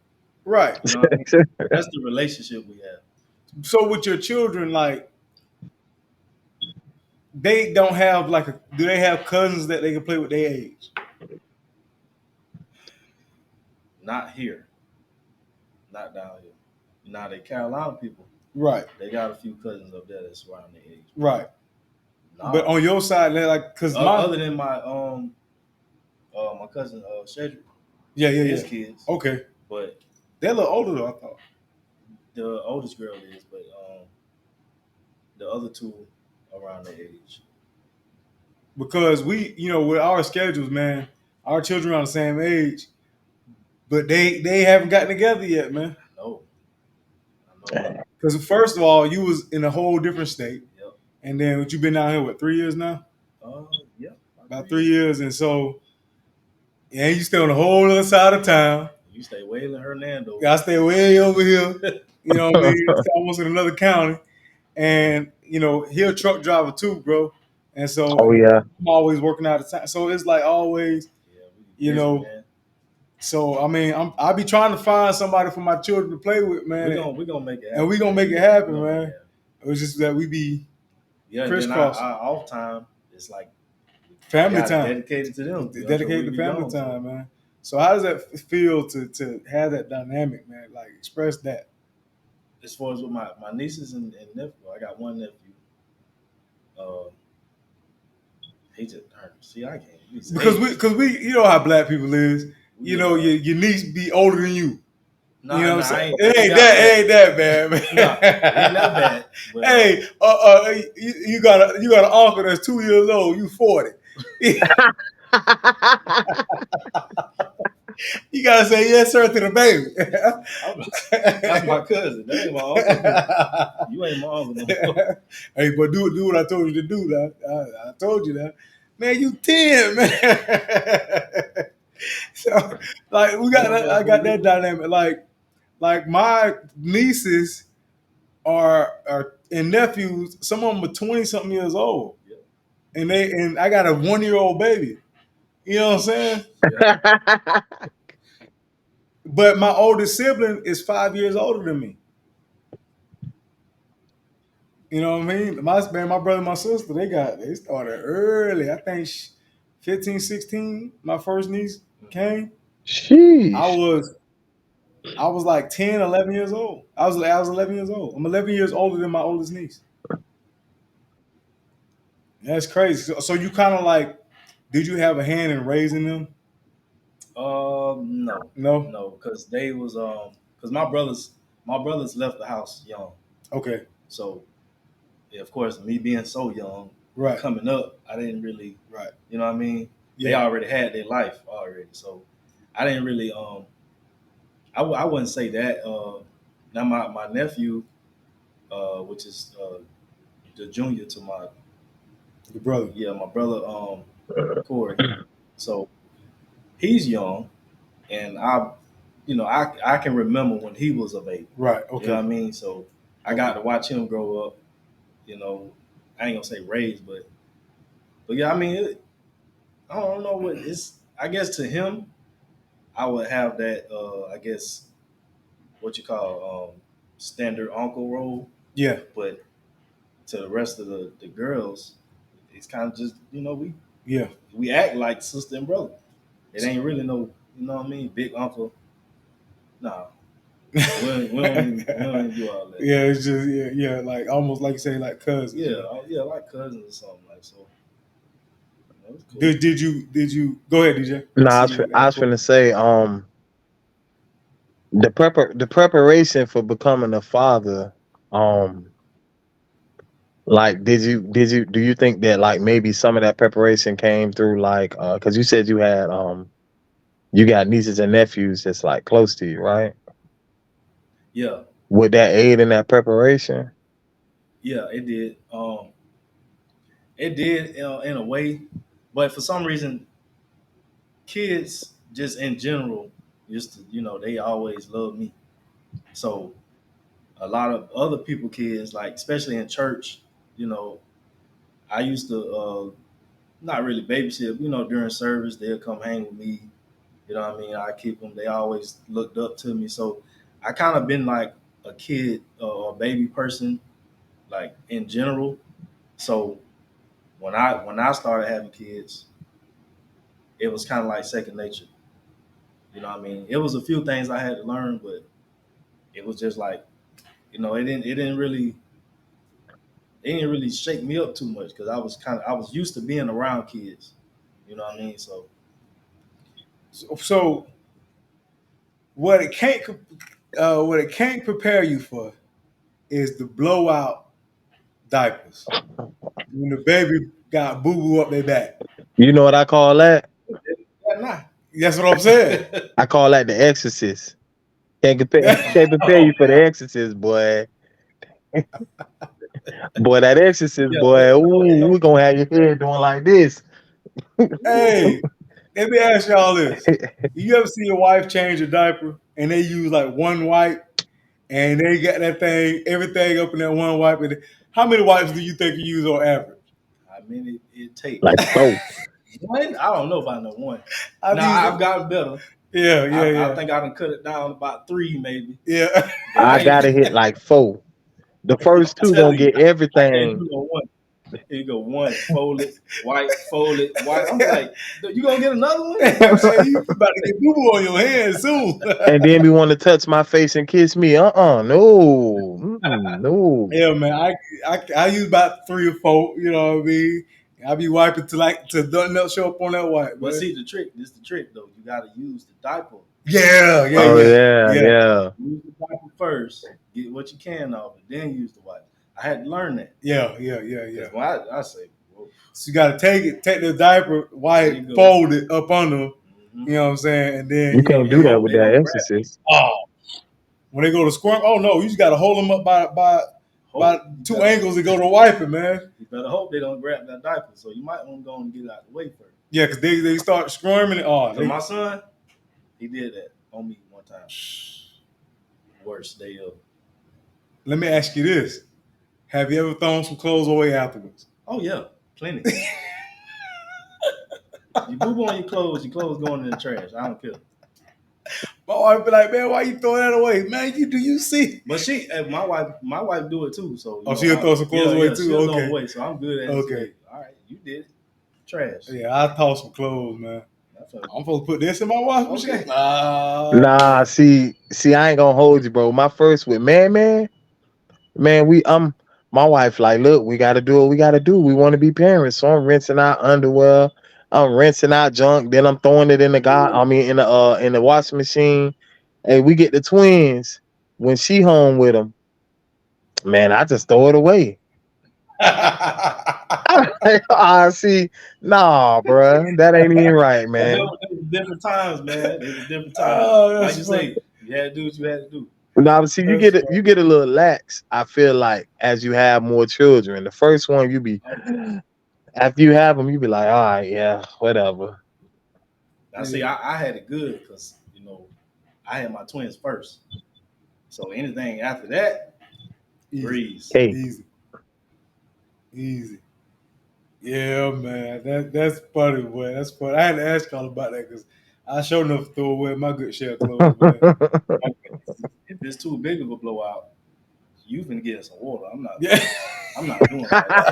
right. You know what I mean? That's the relationship we have. So with your children, like, they don't have like do they have cousins that they can play with their age? Not here, not down here. Now they Carolina people. Right, They got a few cousins up there that's around their age. right. Nah, But on your side, they're like, cause other than my cousin Shedrick, his yeah. kids, Okay, but they're a little older though. I thought the oldest girl is, but the other two around their age. because we, with our schedules, man, our children are the same age, but they haven't gotten together yet, man. I know. Because first of all, you was in a whole different state, Yep. and then what you been down here what 3 years now? Yeah. About 3 years, and so yeah, you stay on the whole other side of town. You stay way in Hernando. I stay way over here. You know what I mean? It's almost in another county. And, he a truck driver too, bro. And so Oh yeah. I'm always working out of town. So it's like always, Yeah, we you busy, know. man. So I mean, I be trying to find somebody for my children to play with, man. We gonna make it happen. And we gonna make it happen, man. It was just that we be crisscross. Our off time is like Family time. dedicated to them. Dedicated to family time, man. So how does that feel to have that dynamic, man? Like express that. As far as with my nieces and nephew, I got one nephew. He just turned. See, I can't. Because we you know how black people is. Your niece be older than you. Nah, you know what I'm saying? It ain't that bad, man. Ain't that bad. But, hey, you got an uncle that's 2 years old. You 40. You gotta say yes, sir, to the baby. That's my cousin. That ain't my uncle. You ain't my uncle. No. Hey, but do what I told you to do. That I told you that. Man, you 10, man. So, like, I got that dynamic. Like my nieces and nephews. Some of them are 20 something years old, and I got a 1-year-old baby. You know what I'm saying? Yeah. But my oldest sibling is 5 years older than me. You know what I mean? My brother and my sister, they started early. I think 15, 16, my first niece came. I Sheesh. was like 10, 11 years old. I was 11 years old. I'm 11 years older than my oldest niece. That's crazy. So you kind of like, did you have a hand in raising them? No, No. no, because they was because my brothers left the house young. Okay. So yeah, of course, me being so young, Right. coming up, I didn't really, Right. you know what I mean. They Yeah. already had their life already, so I didn't really I wouldn't say that. Now my nephew, which is the junior to my Your brother. yeah my brother Corey. So he's young, and I can remember when he was a baby. Right. You know what Okay. I mean? So I Okay. got to watch him grow up. You know, I ain't gonna say raised, but yeah, I mean, I don't know what it's. I guess to him, I would have that. I guess what you call standard uncle role, Yeah. but to the rest of the girls, it's kind of just Yeah. we act like sister and brother. It ain't really no, you know what I mean, big uncle. Nah, we don't even do all that. Yeah, it's just yeah, like almost like you say, like cousins. Yeah, yeah, like cousins or something like so. It's cool. Did you go ahead, DJ? I Nah, see you I got a was question. finna say, the preparation for becoming a father, um, like, do you think that like maybe some of that preparation came through like, because you said you had, you got nieces and nephews that's like close to you, right? Yeah, Would that aid in that preparation? yeah, it did. It did in a way, but for some reason, kids just in general used to, they always love me. So a lot of other people, kids, like especially in church, you know, I used to not really babysit. During service they'll come hang with me. You know what I mean? I keep them. They always looked up to me. So I kind of been like a kid or a baby person, like in general. So when I started having kids, it was kind of like second nature. You know what I mean? It was a few things I had to learn, but it was just like, it didn't really shake me up too much because I was used to being around kids. You know what I mean? So So what it can't prepare you for is the blowout diapers when the baby got boo boo up their back. You know what I call that? yeah, nah. That's what I'm saying. I call that the Exorcist. Can't prepare Oh you for the man, Exorcist, boy. Boy, that Exorcist, yeah, boy. it Ooh, don't. we gonna have your head doing like this. Hey, let me ask y'all this: you ever see your wife change a diaper and they use like one wipe and they got that thing, everything up in that one wipe? And how many wipes do you think you use on average? I mean, it take Like, oh, one. I don't know about no one. I Now use I've it. gotten better. Yeah, yeah, I yeah, think I can cut it down to about three, maybe. yeah. But I I ain't. gotta hit like four. The first I'm two gonna telling you, get I can't everything. do no one. Here you go, one fold it, white, fold it, white. I'm like, you gonna get another one? Hey, you about to get boo boo on your hands soon. And then be want to touch my face and kiss me. No. No. Yeah, man. I use about 3 or 4. You know what I mean? I be wiping till nothing else show up on that wipe, But man. see, this the trick though. You got to use the diaper Yeah, yeah, Oh yeah, first. yeah, yeah, yeah. Use the diaper first. Get what you can off it, then use the wipe. I had to learn that yeah, yeah, yeah, yeah. because when I say, whoa, So you got to take the diaper, there wipe, you go. fold it up under. Hmm. You know what I'm saying? And then You can't do And that hope with they that don't grab. Exorcist. oh, when they go to squirm, oh no, you just got to hold them up by Hope you two better. angles and go to wipe it, man. You better hope they don't grab that diaper. So you might want to go and get it out the way first. Yeah, because they start squirming. Oh, Cause my they son, he did that on me one time. Worst day of. let me ask you this: have you ever thrown some clothes away afterwards? Oh yeah, plenty. You boo boo on your clothes going in the trash. I don't care. My wife be like, man, why you throw that away? Man, do you see? But my wife do it too. So Oh, she'll throw some clothes yeah, away yeah, too? she'll throw them Okay. away. So I'm good at it too. Okay. Hey, all right, you did it. Trash. Yeah, I toss some clothes, man. That's a, I'm supposed to put this in my washing machine? okay. Nah, Nah, man. see, I ain't gonna hold you, bro. My first with man, my wife like, look, we gotta do what we gotta do. We want to be parents, so I'm rinsing our underwear. I'm rinsing out junk, then I'm throwing it in the in the washing machine. Hey, we get the twins. When she home with them, man, I just throw it away. I see, nah, bruh, that ain't even right, But man. they was different times, man. They was different times. Oh, Like that's you funny. say, you had to do what you had to do. Now, see, That's you funny. get a little lax. I feel like as you have more children, the first one you be Oh, after you have them, you be like, all right, yeah, whatever. now see, Yeah, I had it good because I had my twins first. So anything after that, easy, breeze. Hey, easy, easy. Yeah, man, that's funny, boy. That's funny. I had to ask y'all about that because I sure enough throw away my good share of clothes, man. If it's too big of a blowout, you can get some water. Yeah, I'm not doing all that.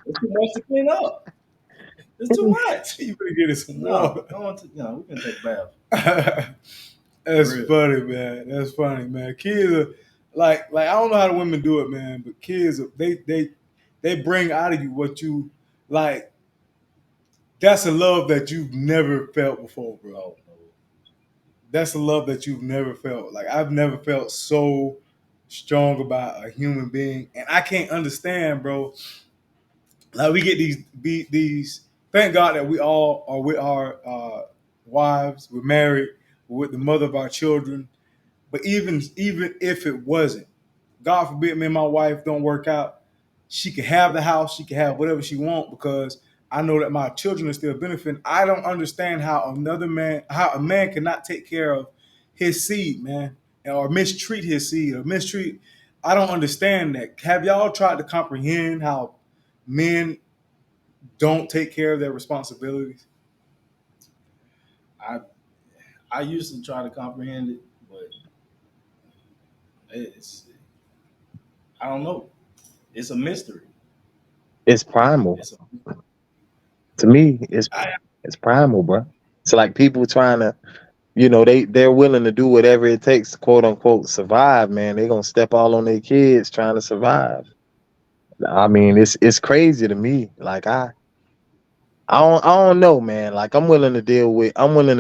It's too much to clean up. It's too much. you better get it some No, water. I want to. We can take a bath for That's real. funny, man. That's funny, man. Kids are like I don't know how the women do it, man, but kids they bring out of you what you like. That's a love that you've never felt before, bro. Oh no. That's a love that you've never felt. Like I've never felt so strong about a human being, and I can't understand, bro. Like we get these. Thank God that we all are with our wives. We're married. We're with the mother of our children. But even if it wasn't, God forbid, me and my wife don't work out, she can have the house. She can have whatever she wants because I know that my children are still benefiting. I don't understand how a man cannot take care of his seed, man, or mistreat his seed or mistreat. I don't understand that. Have y'all tried to comprehend how men don't take care of their responsibilities? I I used to try to comprehend it, but it's I don't know. It's a mystery. it's primal It's a to me. I, It's primal, bro. It's like people trying to, they're willing to do whatever it takes to quote unquote survive. Man, they gonna step all on their kids trying to survive. I mean, it's crazy to me. Like I don't know, man. Like I'm willing to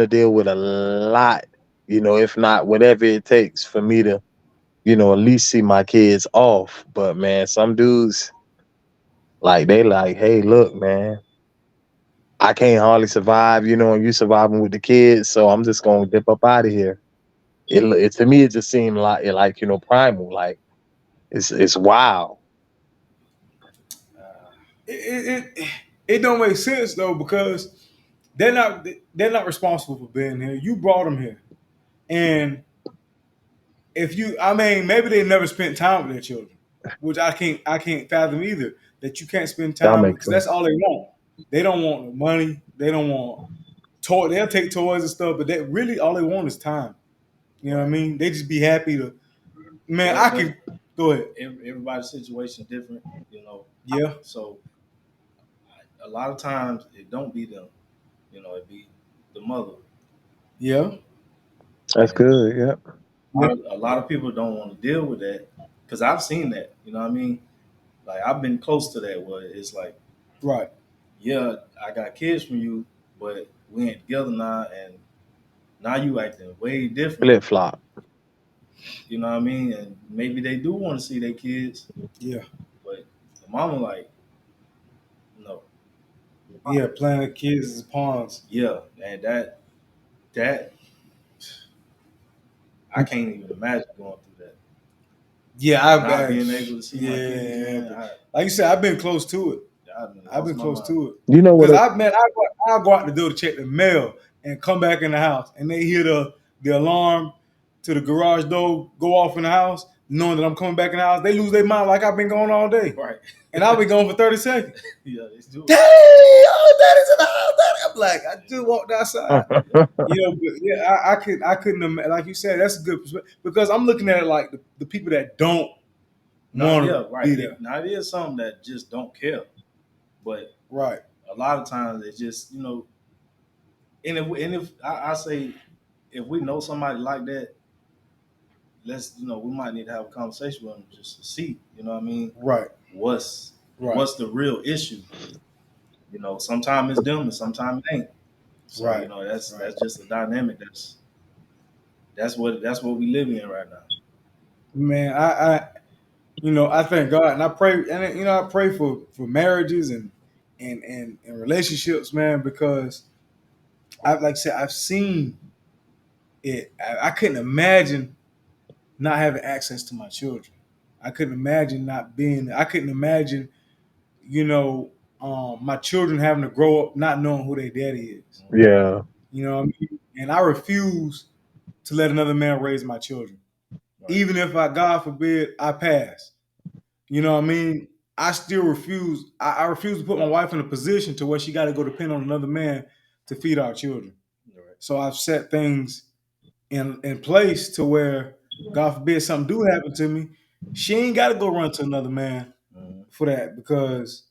deal with a lot, if not whatever it takes for me to, at least see my kids off. But man, some dudes like they like, hey, look, man, I can't hardly survive, and you surviving with the kids, so I'm just gonna dip up out of here. It to me it just seemed like primal, like it's wild. uh, it don't make sense though because they're not responsible for being here. You brought them here, and if you, I mean, maybe they never spent time with their children, which I can't fathom either. That you can't spend That time with makes because that's sense. all they want. They don't want no money. They don't want toy. They'll take toys and stuff, but that really all they want is time. You know what I right. mean? They just be happy to. Man, I But could go ahead. everybody's situation is different, Yeah, So a lot of times it don't be them, it be the mother, yeah, That's and good. Yeah. yeah. a lot of people don't want to deal with that because I've seen that. You know what I mean? Like I've been close to that where it's like, Right. yeah, I got kids from you, but we ain't together now, and now you acting way different. Flip flop. You know what I mean? And maybe they do want to see their kids, Yeah, but the mama like, no, yeah. Playing the kids as pawns. yeah, and that I can't even imagine going through that. Yeah, Not being able to see my kids, yeah. man, But like you said, I've been close to it. I've been I've lost been my close mind. to it You know what? because I'll go out the door to check the mail and come back in the house and they hear the alarm to the garage door go off in the house, knowing that I'm coming back in the house. They lose their mind like I've been gone all day, Right. and I'll be gone for 30 seconds. Yeah, they do Dang, it. oh, that is in the house. Daddy. I'm like, I just walked outside. Yeah. But yeah, I couldn't like you said. That's a good perspective because I'm looking at it like the people that don't Not want to yeah, right. be there. Now it is something that just don't care. But Right, a lot of times it's just, and if I say if we know somebody like that, we might need to have a conversation with them just to see, you know what I mean? right, What's right. the real issue? You know, sometimes it's them and sometimes it ain't. So you Right. know, that's Right. that's just a dynamic. That's what we live in right now. Man, I thank God and I pray, and I pray for marriages and relationships, man, because like I said, I've seen it. I couldn't imagine not having access to my children. I couldn't imagine not being. I couldn't imagine, you know, my children having to grow up not knowing who their daddy is. Yeah. You know what I mean? And I refuse to let another man raise my children, Right. even if God forbid, I pass. You know what I mean? I still refuse. I refuse to put my wife in a position to where she got to go depend on another man to feed our children. Right. So I've set things in place to where, God forbid, something do happen to me, she ain't got to go run to another man Mhm. for that, because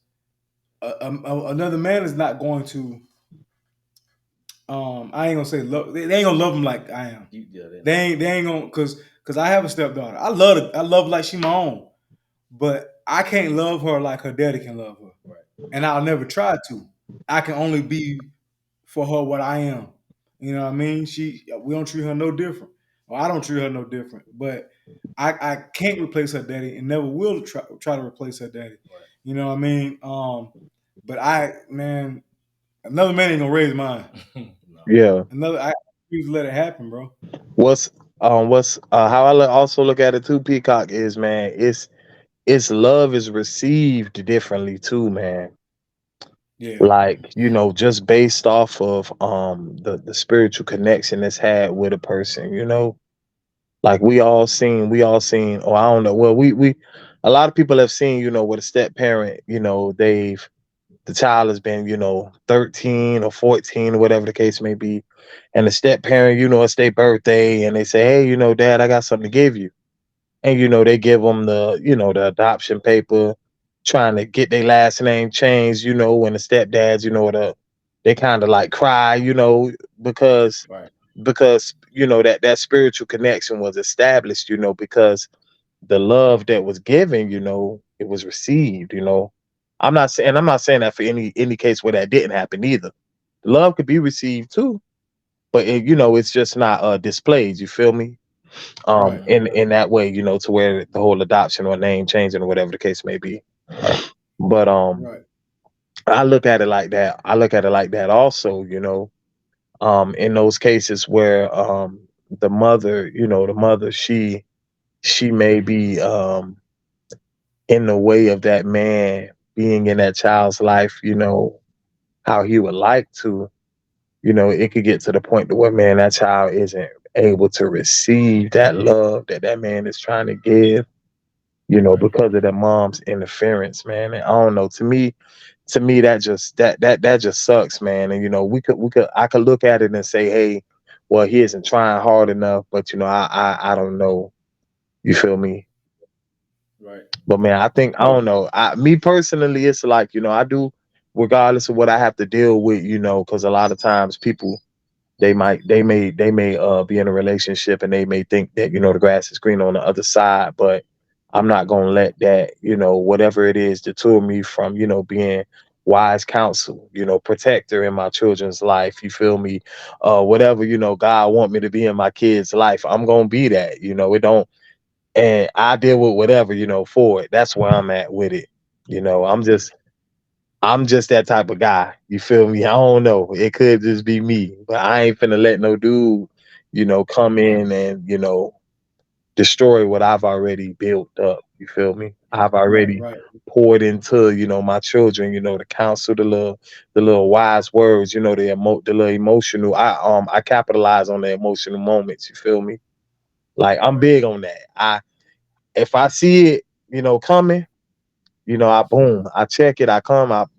another man is not going to. I ain't gonna say love. They ain't gonna love him like I am. Yeah, they They not. ain't. They ain't gonna, cause I have a stepdaughter. I love her. I love her like she my own. But I can't love her like her daddy can love her, Right. and I'll never try to. I can only be for her what I am. You know what I mean? We don't treat her no different, or I don't treat her no different. But I can't replace her daddy, and never will try to replace her daddy. Right. You know what I mean? But man, another man ain't gonna raise mine. No. Yeah. I refuse to let it happen, bro. What's how also look at it too, Peacock, is, man, it's love is received differently too, man. Yeah, Like, just based off of the spiritual connection that's had with a person, like we all seen, or I don't know, well, we a lot of people have seen, with a step parent, the child has been, 13 or 14 or whatever the case may be, and the step parent, it's their birthday, and they say, hey, dad, I got something to give you. And they give them the adoption paper, trying to get their last name changed, when the stepdads, they kind of like cry, because Right. that spiritual connection was established, because the love that was given, it was received. I'm not saying that for any case where that didn't happen either. Love could be received too, but it's just not displayed. You feel me? right, In that way, to where the whole adoption or name changing or whatever the case may be. But right, I look at it like that. I look at it like that also, in those cases where the mother, she may be in the way of that man being in that child's life, how he would like to, it could get to the point to where, man, that child isn't able to receive that love that man is trying to give, Right. because of their mom's interference, man. And I don't know. To me, that just sucks, man. And I could look at it and say, hey, well, he isn't trying hard enough, but I don't know. You feel me? Right. But man, I think I don't know. Me personally, it's like, I do, regardless of what I have to deal with, because a lot of times people, they may be in a relationship and they may think that the grass is green on the other side, but I'm not gonna let that, whatever it is, deter me from being wise counsel, protector in my children's life. You feel me? Whatever God want me to be in my kids' life, I'm gonna be that. It don't, and I deal with whatever for it. That's where I'm at with it. I'm just that type of guy. You feel me? I don't know. It could just be me, but I ain't finna let no dude, come Right. in and, destroy what I've already built up. You feel me? I've right, already right, poured into, my children, the counsel, the little wise words, the little emotional. I capitalize on the emotional moments. You feel me? Like, I'm Right. big on that. If I see it, coming, I check it, I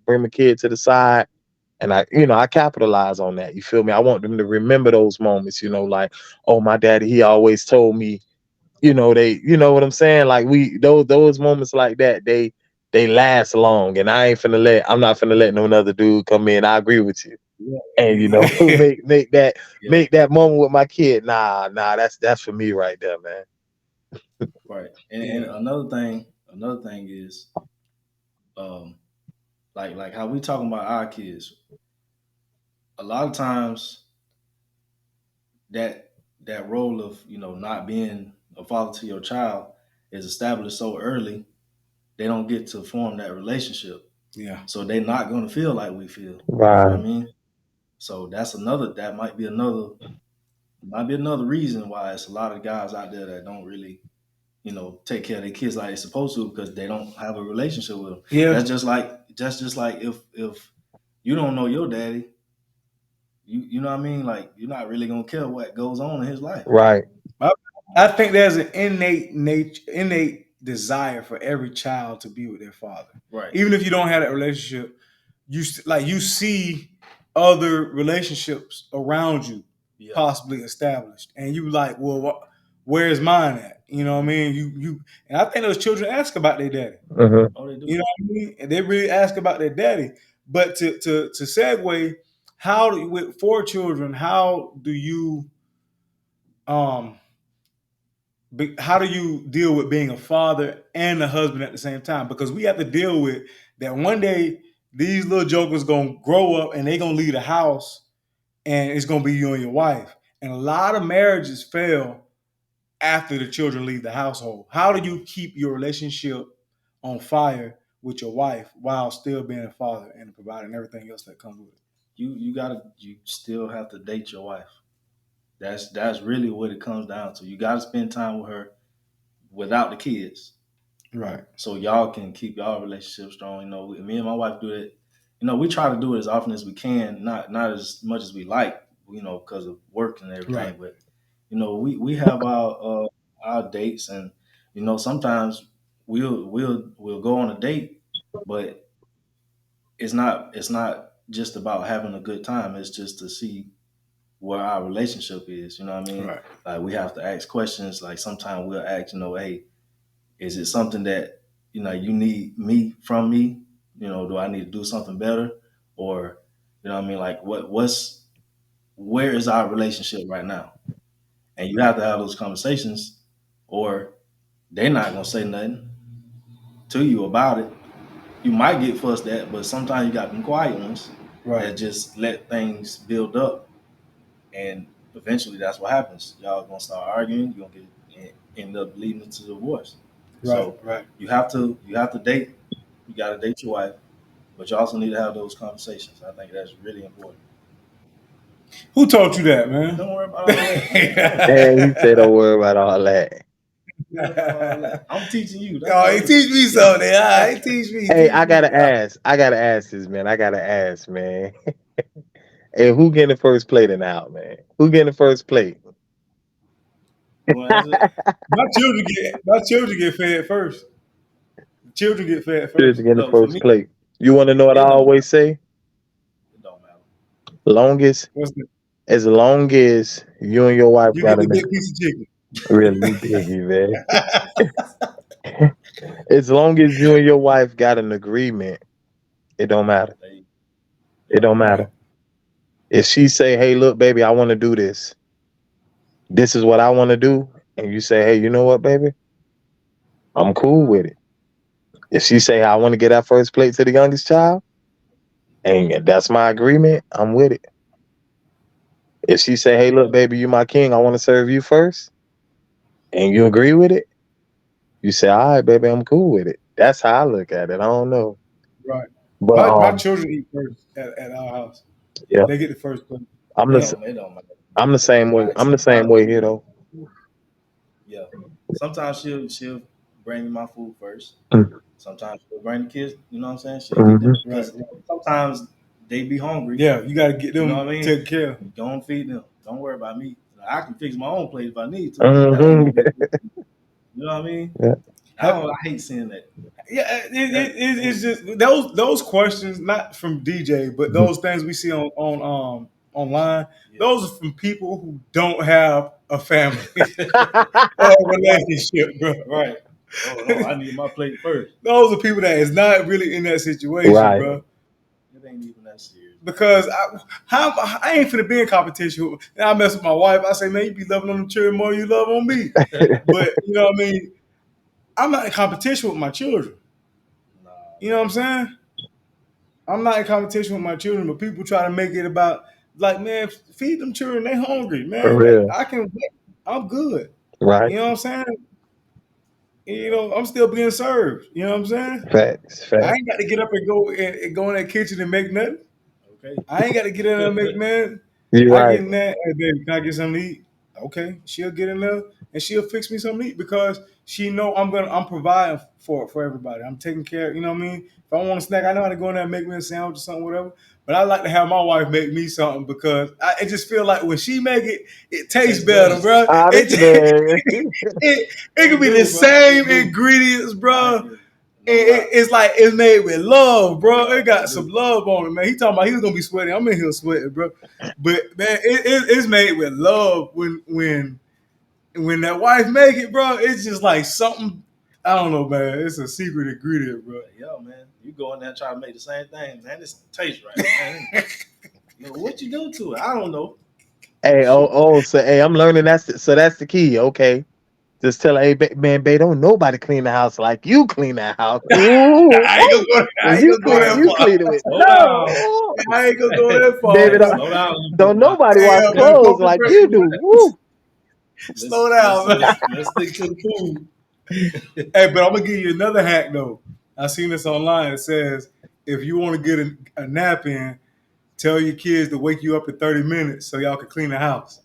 bring my kid to the side, and I capitalize on that. You feel me? I want them to remember those moments, like, oh, my daddy, he always told me, you know what I'm saying? Like, those moments like that, they last long, and I'm not finna let no another dude come in. I agree with you. And yeah, Yeah. make that moment with my kid. Nah, that's for me right there, man. Right. And yeah, another thing is, um, like how we talking about our kids. A lot of times that that role of not being a father to your child is established so early, they don't get to form that relationship. Yeah. So they're not going to feel like we feel. You know what I Right. mean? So that might be another reason why it's a lot of guys out there that don't really take care of their kids like they're supposed to because they don't have a relationship with them. Yeah. That's just like if you don't know your daddy, you know what I mean? Like you're not really gonna care what goes on in his life. Right. I think there's an innate desire for every child to be with their father. Right. Even if you don't have that relationship, you see other relationships around you possibly established, and you like, well, where's mine at? You know what I mean? And I think those children ask about their daddy. Mm-hmm. Oh, they do. You know what I mean? And they really ask about their daddy. But to segue, with 4 children, how do you um how do you deal with being a father and a husband at the same time? Because we have to deal with that one day these little jokers gonna grow up and they gonna leave the house and it's gonna be you and your wife. And a lot of marriages fail after the children leave the household. How do you keep your relationship on fire with your wife while still being a father and providing everything else that comes with it? You still have to date your wife. That's really what it comes down to. You gotta spend time with her without the kids. Right. So y'all can keep y'all relationship strong. Me and my wife do it. We try to do it as often as we can, not as much as we like, because of work and everything. Right. But we have our dates, and sometimes we'll go on a date, but it's not just about having a good time. It's just to see where our relationship is. You know what I mean? Right. Like we have to ask questions. Like sometimes we'll ask, hey, is it something that you need from me? Do I need to do something better? Or you know what I mean? Like where is our relationship right now? And you have to have those conversations, or they're not gonna say nothing to you about it. You might get fussed at, but sometimes you got them quiet ones that just let things build up, and eventually that's what happens. Y'all gonna start arguing. You're gonna end up leading to divorce. So you have to date. You got to date your wife, but you also need to have those conversations. I think that's really important. Who taught you that, man? Don't worry about all that. And he said, "Don't worry about all that." I'm teaching you. Oh, he teach me something. All right, teach me. Hey, I gotta ask. I gotta ask this, man. I gotta ask, man. Hey, who getting the first plate in the house, man? Who getting the first plate? You want to answer that? My children get fed first. Children get fed Who's first. getting the No, for first me, plate? You want to know what I it don't always matter. say? It don't matter. Longest, What's the, as long as you and your wife you get got the a big piece of chicken. really you biggie, man. As long as you and your wife got an agreement, it don't matter. It Yeah. don't Right. matter. If she say, "Hey, look, baby, I want to do this. This is what I want to do," and you say, "Hey, you know what, baby? I'm cool with it." If she say, "I want to get that first plate to the youngest child," and that's my agreement, I'm with it. If she say, "Hey, look, baby, you my king. I want to serve you first," and you agree with it, you say, "All right, baby, I'm cool with it." That's how I look at it. I don't know, Right. but My children eat first at our house. yeah, They get the first plate. I'm It the don't. It don't matter. I'm the same way. I'm the same way here though. Yeah. Sometimes she'll bring me my food first. Sometimes she'll bring the kids. You know what I'm saying? She'll get Mm-hmm. them because sometimes they be hungry. Yeah, you got to get You them know what I mean? taken care of. Go and feed them. Don't worry about me. I can fix my own plate if I need to. That ain't Mm-hmm. no big deal. You know what I mean? Yeah. I hate seeing that. Yeah, it's just those questions, not from DJ, but those things we see on online. Yeah. Those are from people who don't have a family or a relationship, bro. Right. Oh no, I need my plate first. Those are people that is not really in that situation, Right. bro. It ain't even that serious. Because I ain't finna be in competition. And I mess with my wife. I say, man, you be loving on the children more than you love on me. But you know what I mean? I'm not in competition with my children. Nah, You know what I'm saying? I'm not in competition with my children, but people try to make it about like, man, feed them children. They hungry, For man. real. I can. I'm good. Right. You know what I'm saying? You know, I'm still being served. You know what I'm saying? Facts. I Facts. ain't got to get up and go in that kitchen and make nothing. Okay. I ain't got to get in there and make man. You're I get right. in there, hey baby, can I get something to eat? Okay, she'll get in there and she'll fix me something to eat because she know I'm providing for everybody. I'm taking care. You know what I mean? If I want a snack, I know how to go in there and make me a sandwich or something, whatever. But I like to have my wife make me something because I just feel like when she make it, it tastes Tastes better, better. bro. Honestly. It could It be the do, bro. same It do. ingredients, I bro. no lie. It's like it's made with love, bro. It got It some do. love on it, man. He talking about he was gonna be sweating. I'm in here sweating, bro. But man, it's made with love. When that wife make it, bro, it's just like something. I don't know, man. It's a secret ingredient, bro. Yo, man, you go in there and try to make the same thing, man. This tastes right, man. You know, what you do to it? I don't know. Hey, Shoot. so hey, I'm learning that's the key. Okay. Just tell her, hey, man, babe, don't nobody clean the house like you clean that house. Ooh, I ain't gonna ooh. go. I When ain't you gonna go clean, that you far. clean it with Slow love. down. Ooh. I ain't gonna go that Baby, far, don't, bro. Slow down a little bit don't now. nobody Hey, wash man, clothes pump the like brakes, you do. man. Woo. Slow down, man. Let's stick to the food. Hey, but I'm gonna give you another hack though. I seen this online. It says if you want to get a nap in, tell your kids to wake you up in 30 minutes so y'all can clean the house.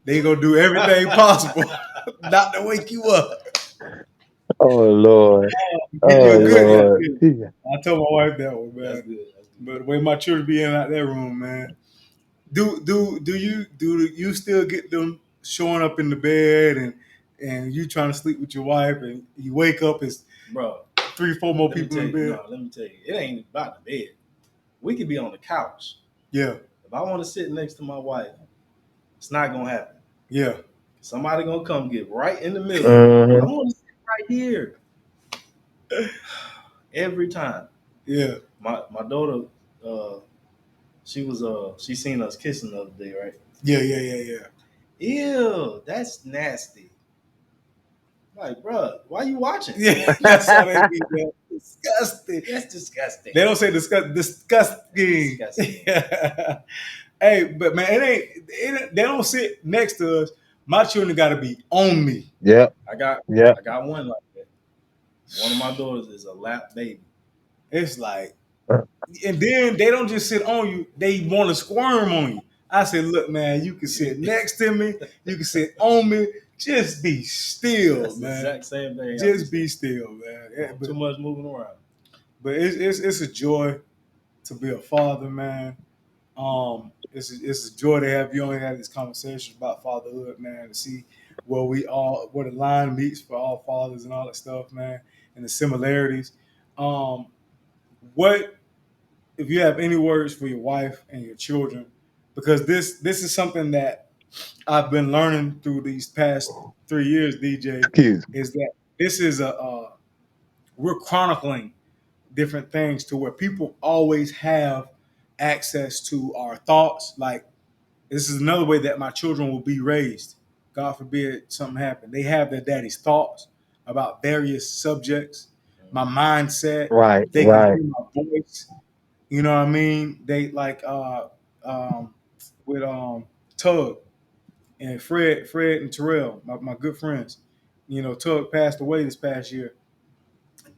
They gonna do everything possible not to wake you up. Oh Lord. Give you Oh a good nap. Lord. In. Yeah. I told my wife that one, That's man. good. That's good. But the way my children be in out that room, man. Do you still get them showing up in the bed and you trying to sleep with your wife and you wake up as Bro, 3, 4 more let me people tell in you, bed? no, let me tell you, it ain't about the bed. We could be on the couch. Yeah, If I want to sit next to my wife, it's not gonna happen. yeah, Somebody gonna come get right in the middle. I Mhm. want to sit right here every time. yeah, My daughter, uh, she seen us kissing the other day, right? yeah, yeah, yeah, Ew, that's nasty. Like, bro, why you watching? yeah. Yeah, that's how they be, man. Disgusting. That's disgusting. They don't say disgusting. Disgusting. Hey, but man, they don't sit next to us. My children got to be on me. Yep. I got Yep. I got one like that. One of my daughters is a lap baby. It's like, and then they don't just sit on you; they want to squirm on you. I said, "Look, man, you can sit next to me, you can sit on me. Just be still, That's the man. exact same thing I be Just be saying. still, man." Yeah, Too much moving around. but it's a joy to be a father, man. It's a joy to have you only had these conversations about fatherhood, man. To see where the line meets for all fathers and all that stuff, man, and the similarities. Um, what if you have any words for your wife and your children? Because this is something that I've been learning through these past 3 years, DJ, Excuse me. is that this is we're chronicling different things to where people always have access to our thoughts. Like this is another way that my children will be raised. God forbid something happen. They have their daddy's thoughts about various subjects, my mindset. Right. They can Right. hear my voice. You know what I mean? They like um, with Tug and Fred and Terrell, my good friends. You know, Tug passed away this past year.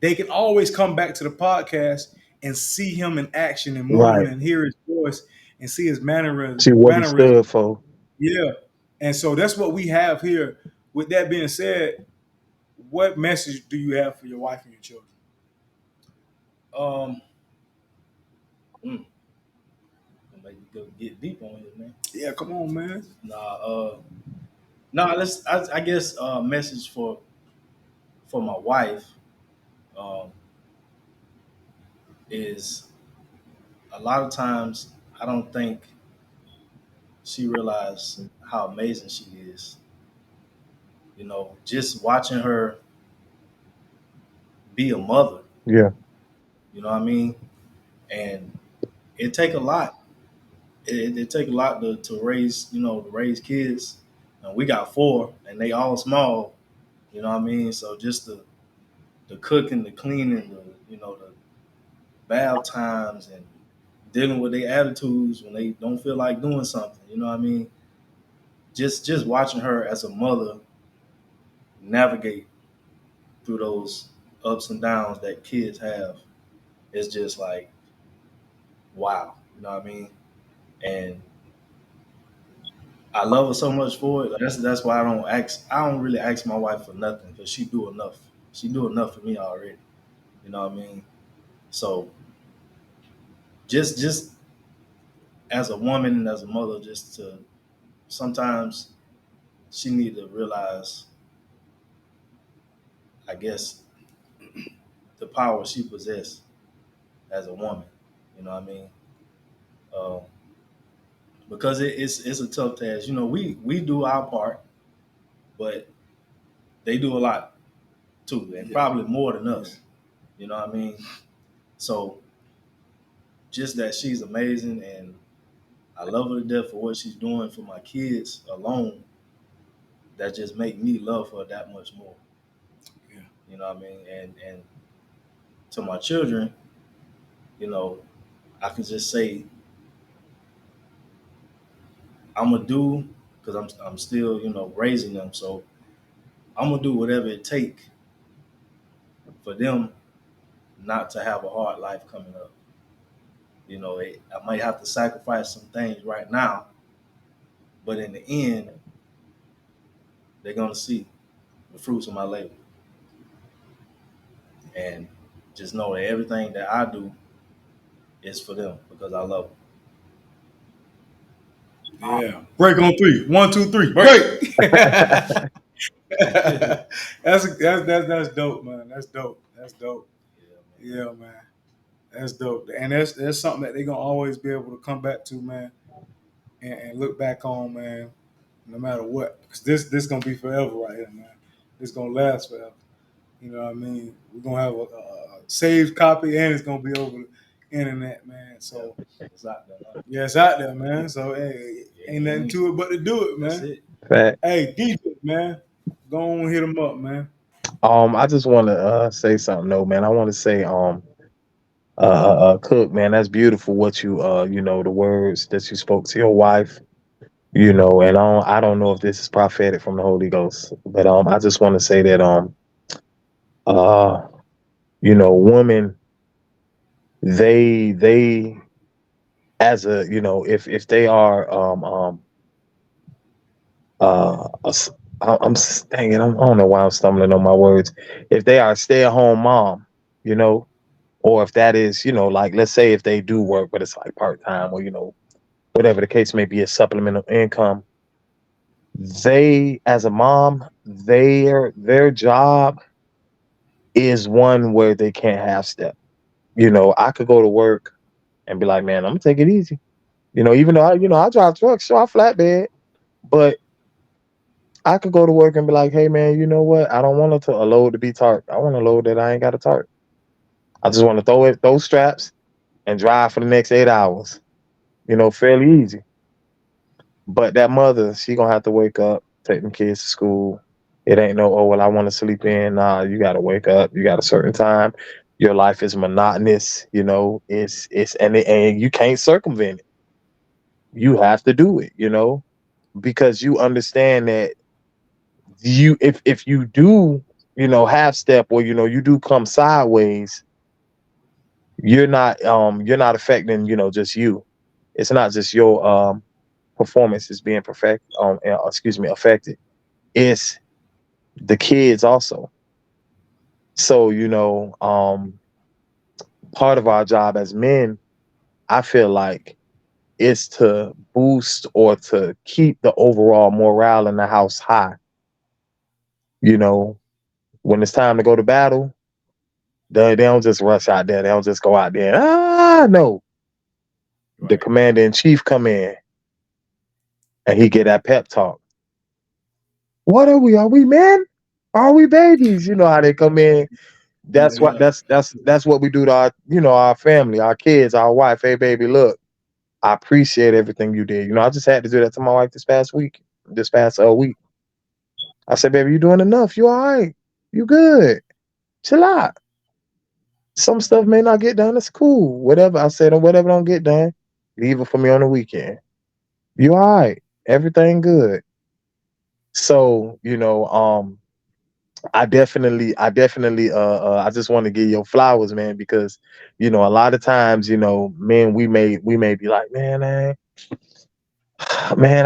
They can always come back to the podcast and see him in action and moving Right. and hear his voice and see his See what he mannerism. stood for. Yeah. And so that's what we have here. With that being said, what message do you have for your wife and your children? Um, mm, make me go get deep on it, man. Yeah, come on, man. Nah. I guess message for my wife um, is a lot of times I don't think she realized how amazing she is. You know, just watching her be a mother. Yeah. You know what I mean? And it take a lot. It take a lot to raise, to raise kids. And we got four, and they all small. You know what I mean? So just the cooking, the cleaning, the bath times and dealing with their attitudes when they don't feel like doing something. You know what I mean? Just watching her as a mother navigate through those ups and downs that kids have is just like wow. You know what I mean? And I love her so much for it. That's why I don't really ask my wife for nothing because she do enough. She do enough for me already. You know what I mean? So just as a woman and as a mother, just to sometimes she need to realize, I guess, the power she possesses as a woman. You know what I mean? Um, because it's a tough task. You know, we do our part, but they do a lot too, and probably more than us. You know what I mean? So just that she's amazing, and I love her to death for what she's doing for my kids alone. That just make me love her that much more. Yeah. You know what I mean? And to my children, you know, I can just say I'm gonna do because I'm still raising them. So I'm gonna do whatever it take for them not to have a hard life coming up. I might have to sacrifice some things right now, but in the end, they're gonna see the fruits of my labor, and just know that everything that I do is for them because I love Yeah. Break on three. One, two, three. Break. them. That's dope, man. That's dope. That's dope. Yeah, man. Yeah, man. That's dope. And that's something that they're gonna always be able to come back to, man, and look back on, man, no matter what. Because this gonna be forever right here, man. It's gonna last forever. You know what I mean? We're gonna have a saved copy, and it's gonna be over the internet, man. Yeah, So it's out there. Huh? yeah, it's out there, man. So hey, Yeah, ain't nothing to it but to do it, that's man. it. Fact. Hey, DJ, man, go on, hit them up, man. I just want to say something, though, man. I want to say, Cook, man, that's beautiful. What the words that you spoke to your wife, and I don't know if this is prophetic from the Holy Ghost, but I just want to say that uh, women, they as a, if they are a s- dang it, I don't know why I'm stumbling on my words. If they are a stay-at-home mom, you know, or if that is, like, let's say if they do work, but it's like part-time, or whatever the case may be, a supplemental income. They, as a mom, their job is one where they can't half step. I could go to work and be like, man, I'm gonna take it easy. Even though I drive trucks, so I flatbed, but I could go to work and be like, hey man, you know what? I don't want a load to be tart. I want a load that I ain't got to tart. I just want to those straps and drive for the next 8 hours. Fairly easy. But that mother, she gonna have to wake up, take them kids to school. It ain't no, oh well, I want to sleep in. Nah, you gotta wake up. You got a certain time. Your life is monotonous. And you can't circumvent it. You have to do it. Because you understand that if you do half step, or you do come sideways, you're not affecting just you. It's not just your performance is being excuse me, affected. It's the kids also. So part of our job as men, I feel like, is to boost or to keep the overall morale in the house high. you know when it's time to go to battle, they don't just rush out there. They don't just go out there. No. The Right. commander in chief come in and he get that pep talk. What are we? Are we men? Are we babies? You know how they come in. That's what Yeah. that's what we do to our our family, our kids, our wife. Hey baby, look, I appreciate everything you did. I just had to do that to my wife this past week. I said, baby, you doing enough. You all right. You good. Chill out. some stuff may not get done. It's cool. Whatever I said, or whatever don't get done, leave it for me on the weekend. You all right? Everything good. So I just want to give you flowers, man, because a lot of times, men, we may be like, man,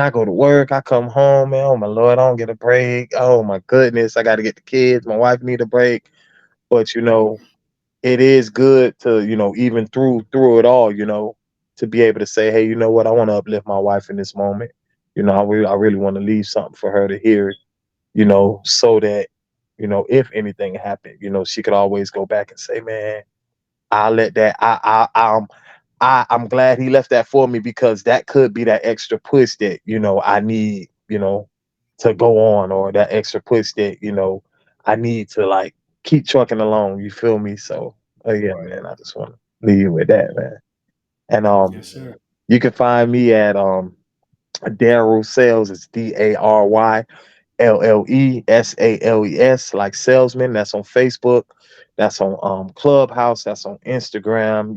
I go to work, I come home, man. Oh my lord, I don't get a break. Oh my goodness, I got to get the kids. My wife need a break, but it is good to even through it all, to be able to say, hey, you know what, I want to uplift my wife in this moment. I really want to leave something for her to hear, so that if anything happened, she could always go back and say, man, I'll let that. I'm glad he left that for me, because that could be that extra push that I need, to go on, or that extra push that I need to like keep trucking along. You feel me? So, yeah, Right. man, I just want to leave you with that, man. And Yes, sir. you can find me at Daryl Sales. It's DARYLLESALES, like salesman. That's on Facebook. That's on Clubhouse. That's on Instagram.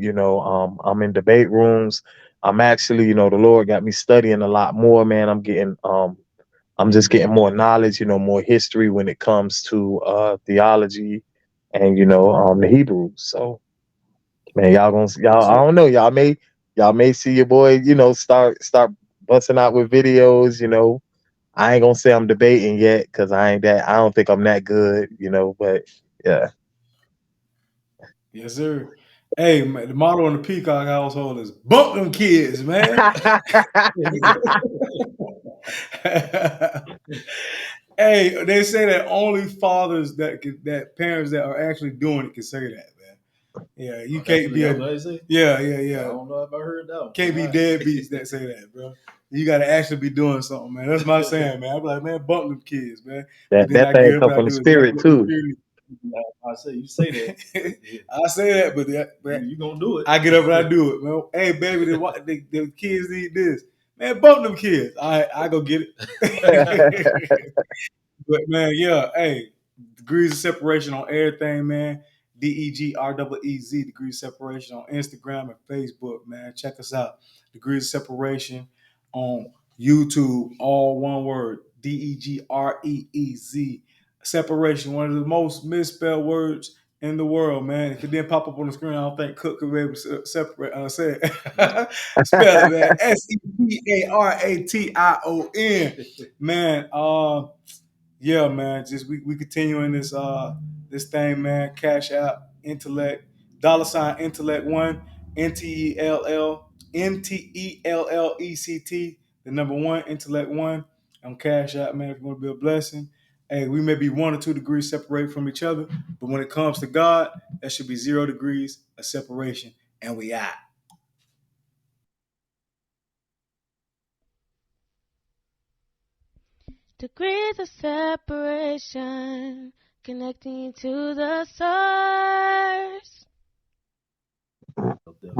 I'm in debate rooms. I'm actually, the Lord got me studying a lot more, man. I'm just getting more knowledge, more history when it comes to theology and the Hebrews. So, man, Yes, I sir. don't know, y'all may see your boy, start busting out with videos. I ain't gonna say I'm debating yet, because I don't think I'm that good, but yeah. Yes, sir. Hey, man, the motto in the Peacock household is "Bump them kids, man." Hey, they say that only fathers that parents that are actually doing it can say that, man. Yeah, you can't be That's what they say. yeah, I don't know if I heard that one. can't be deadbeats that say that, bro. You got to actually be doing something, man. That's my saying, man. I'm like, man, bump them kids, man. But that then that I thing get up come and I from the do exactly spirit what the too. spirit. I say you say that, I say that, but you gonna do it. I get up and I do it, man. Hey, baby, the kids need this. Man, bump them kids. I go get it. But man, yeah, hey, degrees of separation on everything, man. DEGREEZ, degrees of separation on Instagram and Facebook, man. Check us out. Degrees of separation on YouTube, all one word. DEGREEZ. Separation, one of the most misspelled words in the world, man. If it didn't pop up on the screen, I don't think Cook could be able to separate. Say it. Spell it, man. SEPARATION, man. Yeah, man. Just we continuing this thing, man. Cash App, Intellect, $intellect one, NTELLECT, the number one, Intellect one on Cash App, man. If you want to be a blessing. Hey, we may be 1 or 2 degrees separated from each other, but when it comes to God, that should be 0 degrees of separation, and we out. Degrees of separation, connecting to the source. Up there.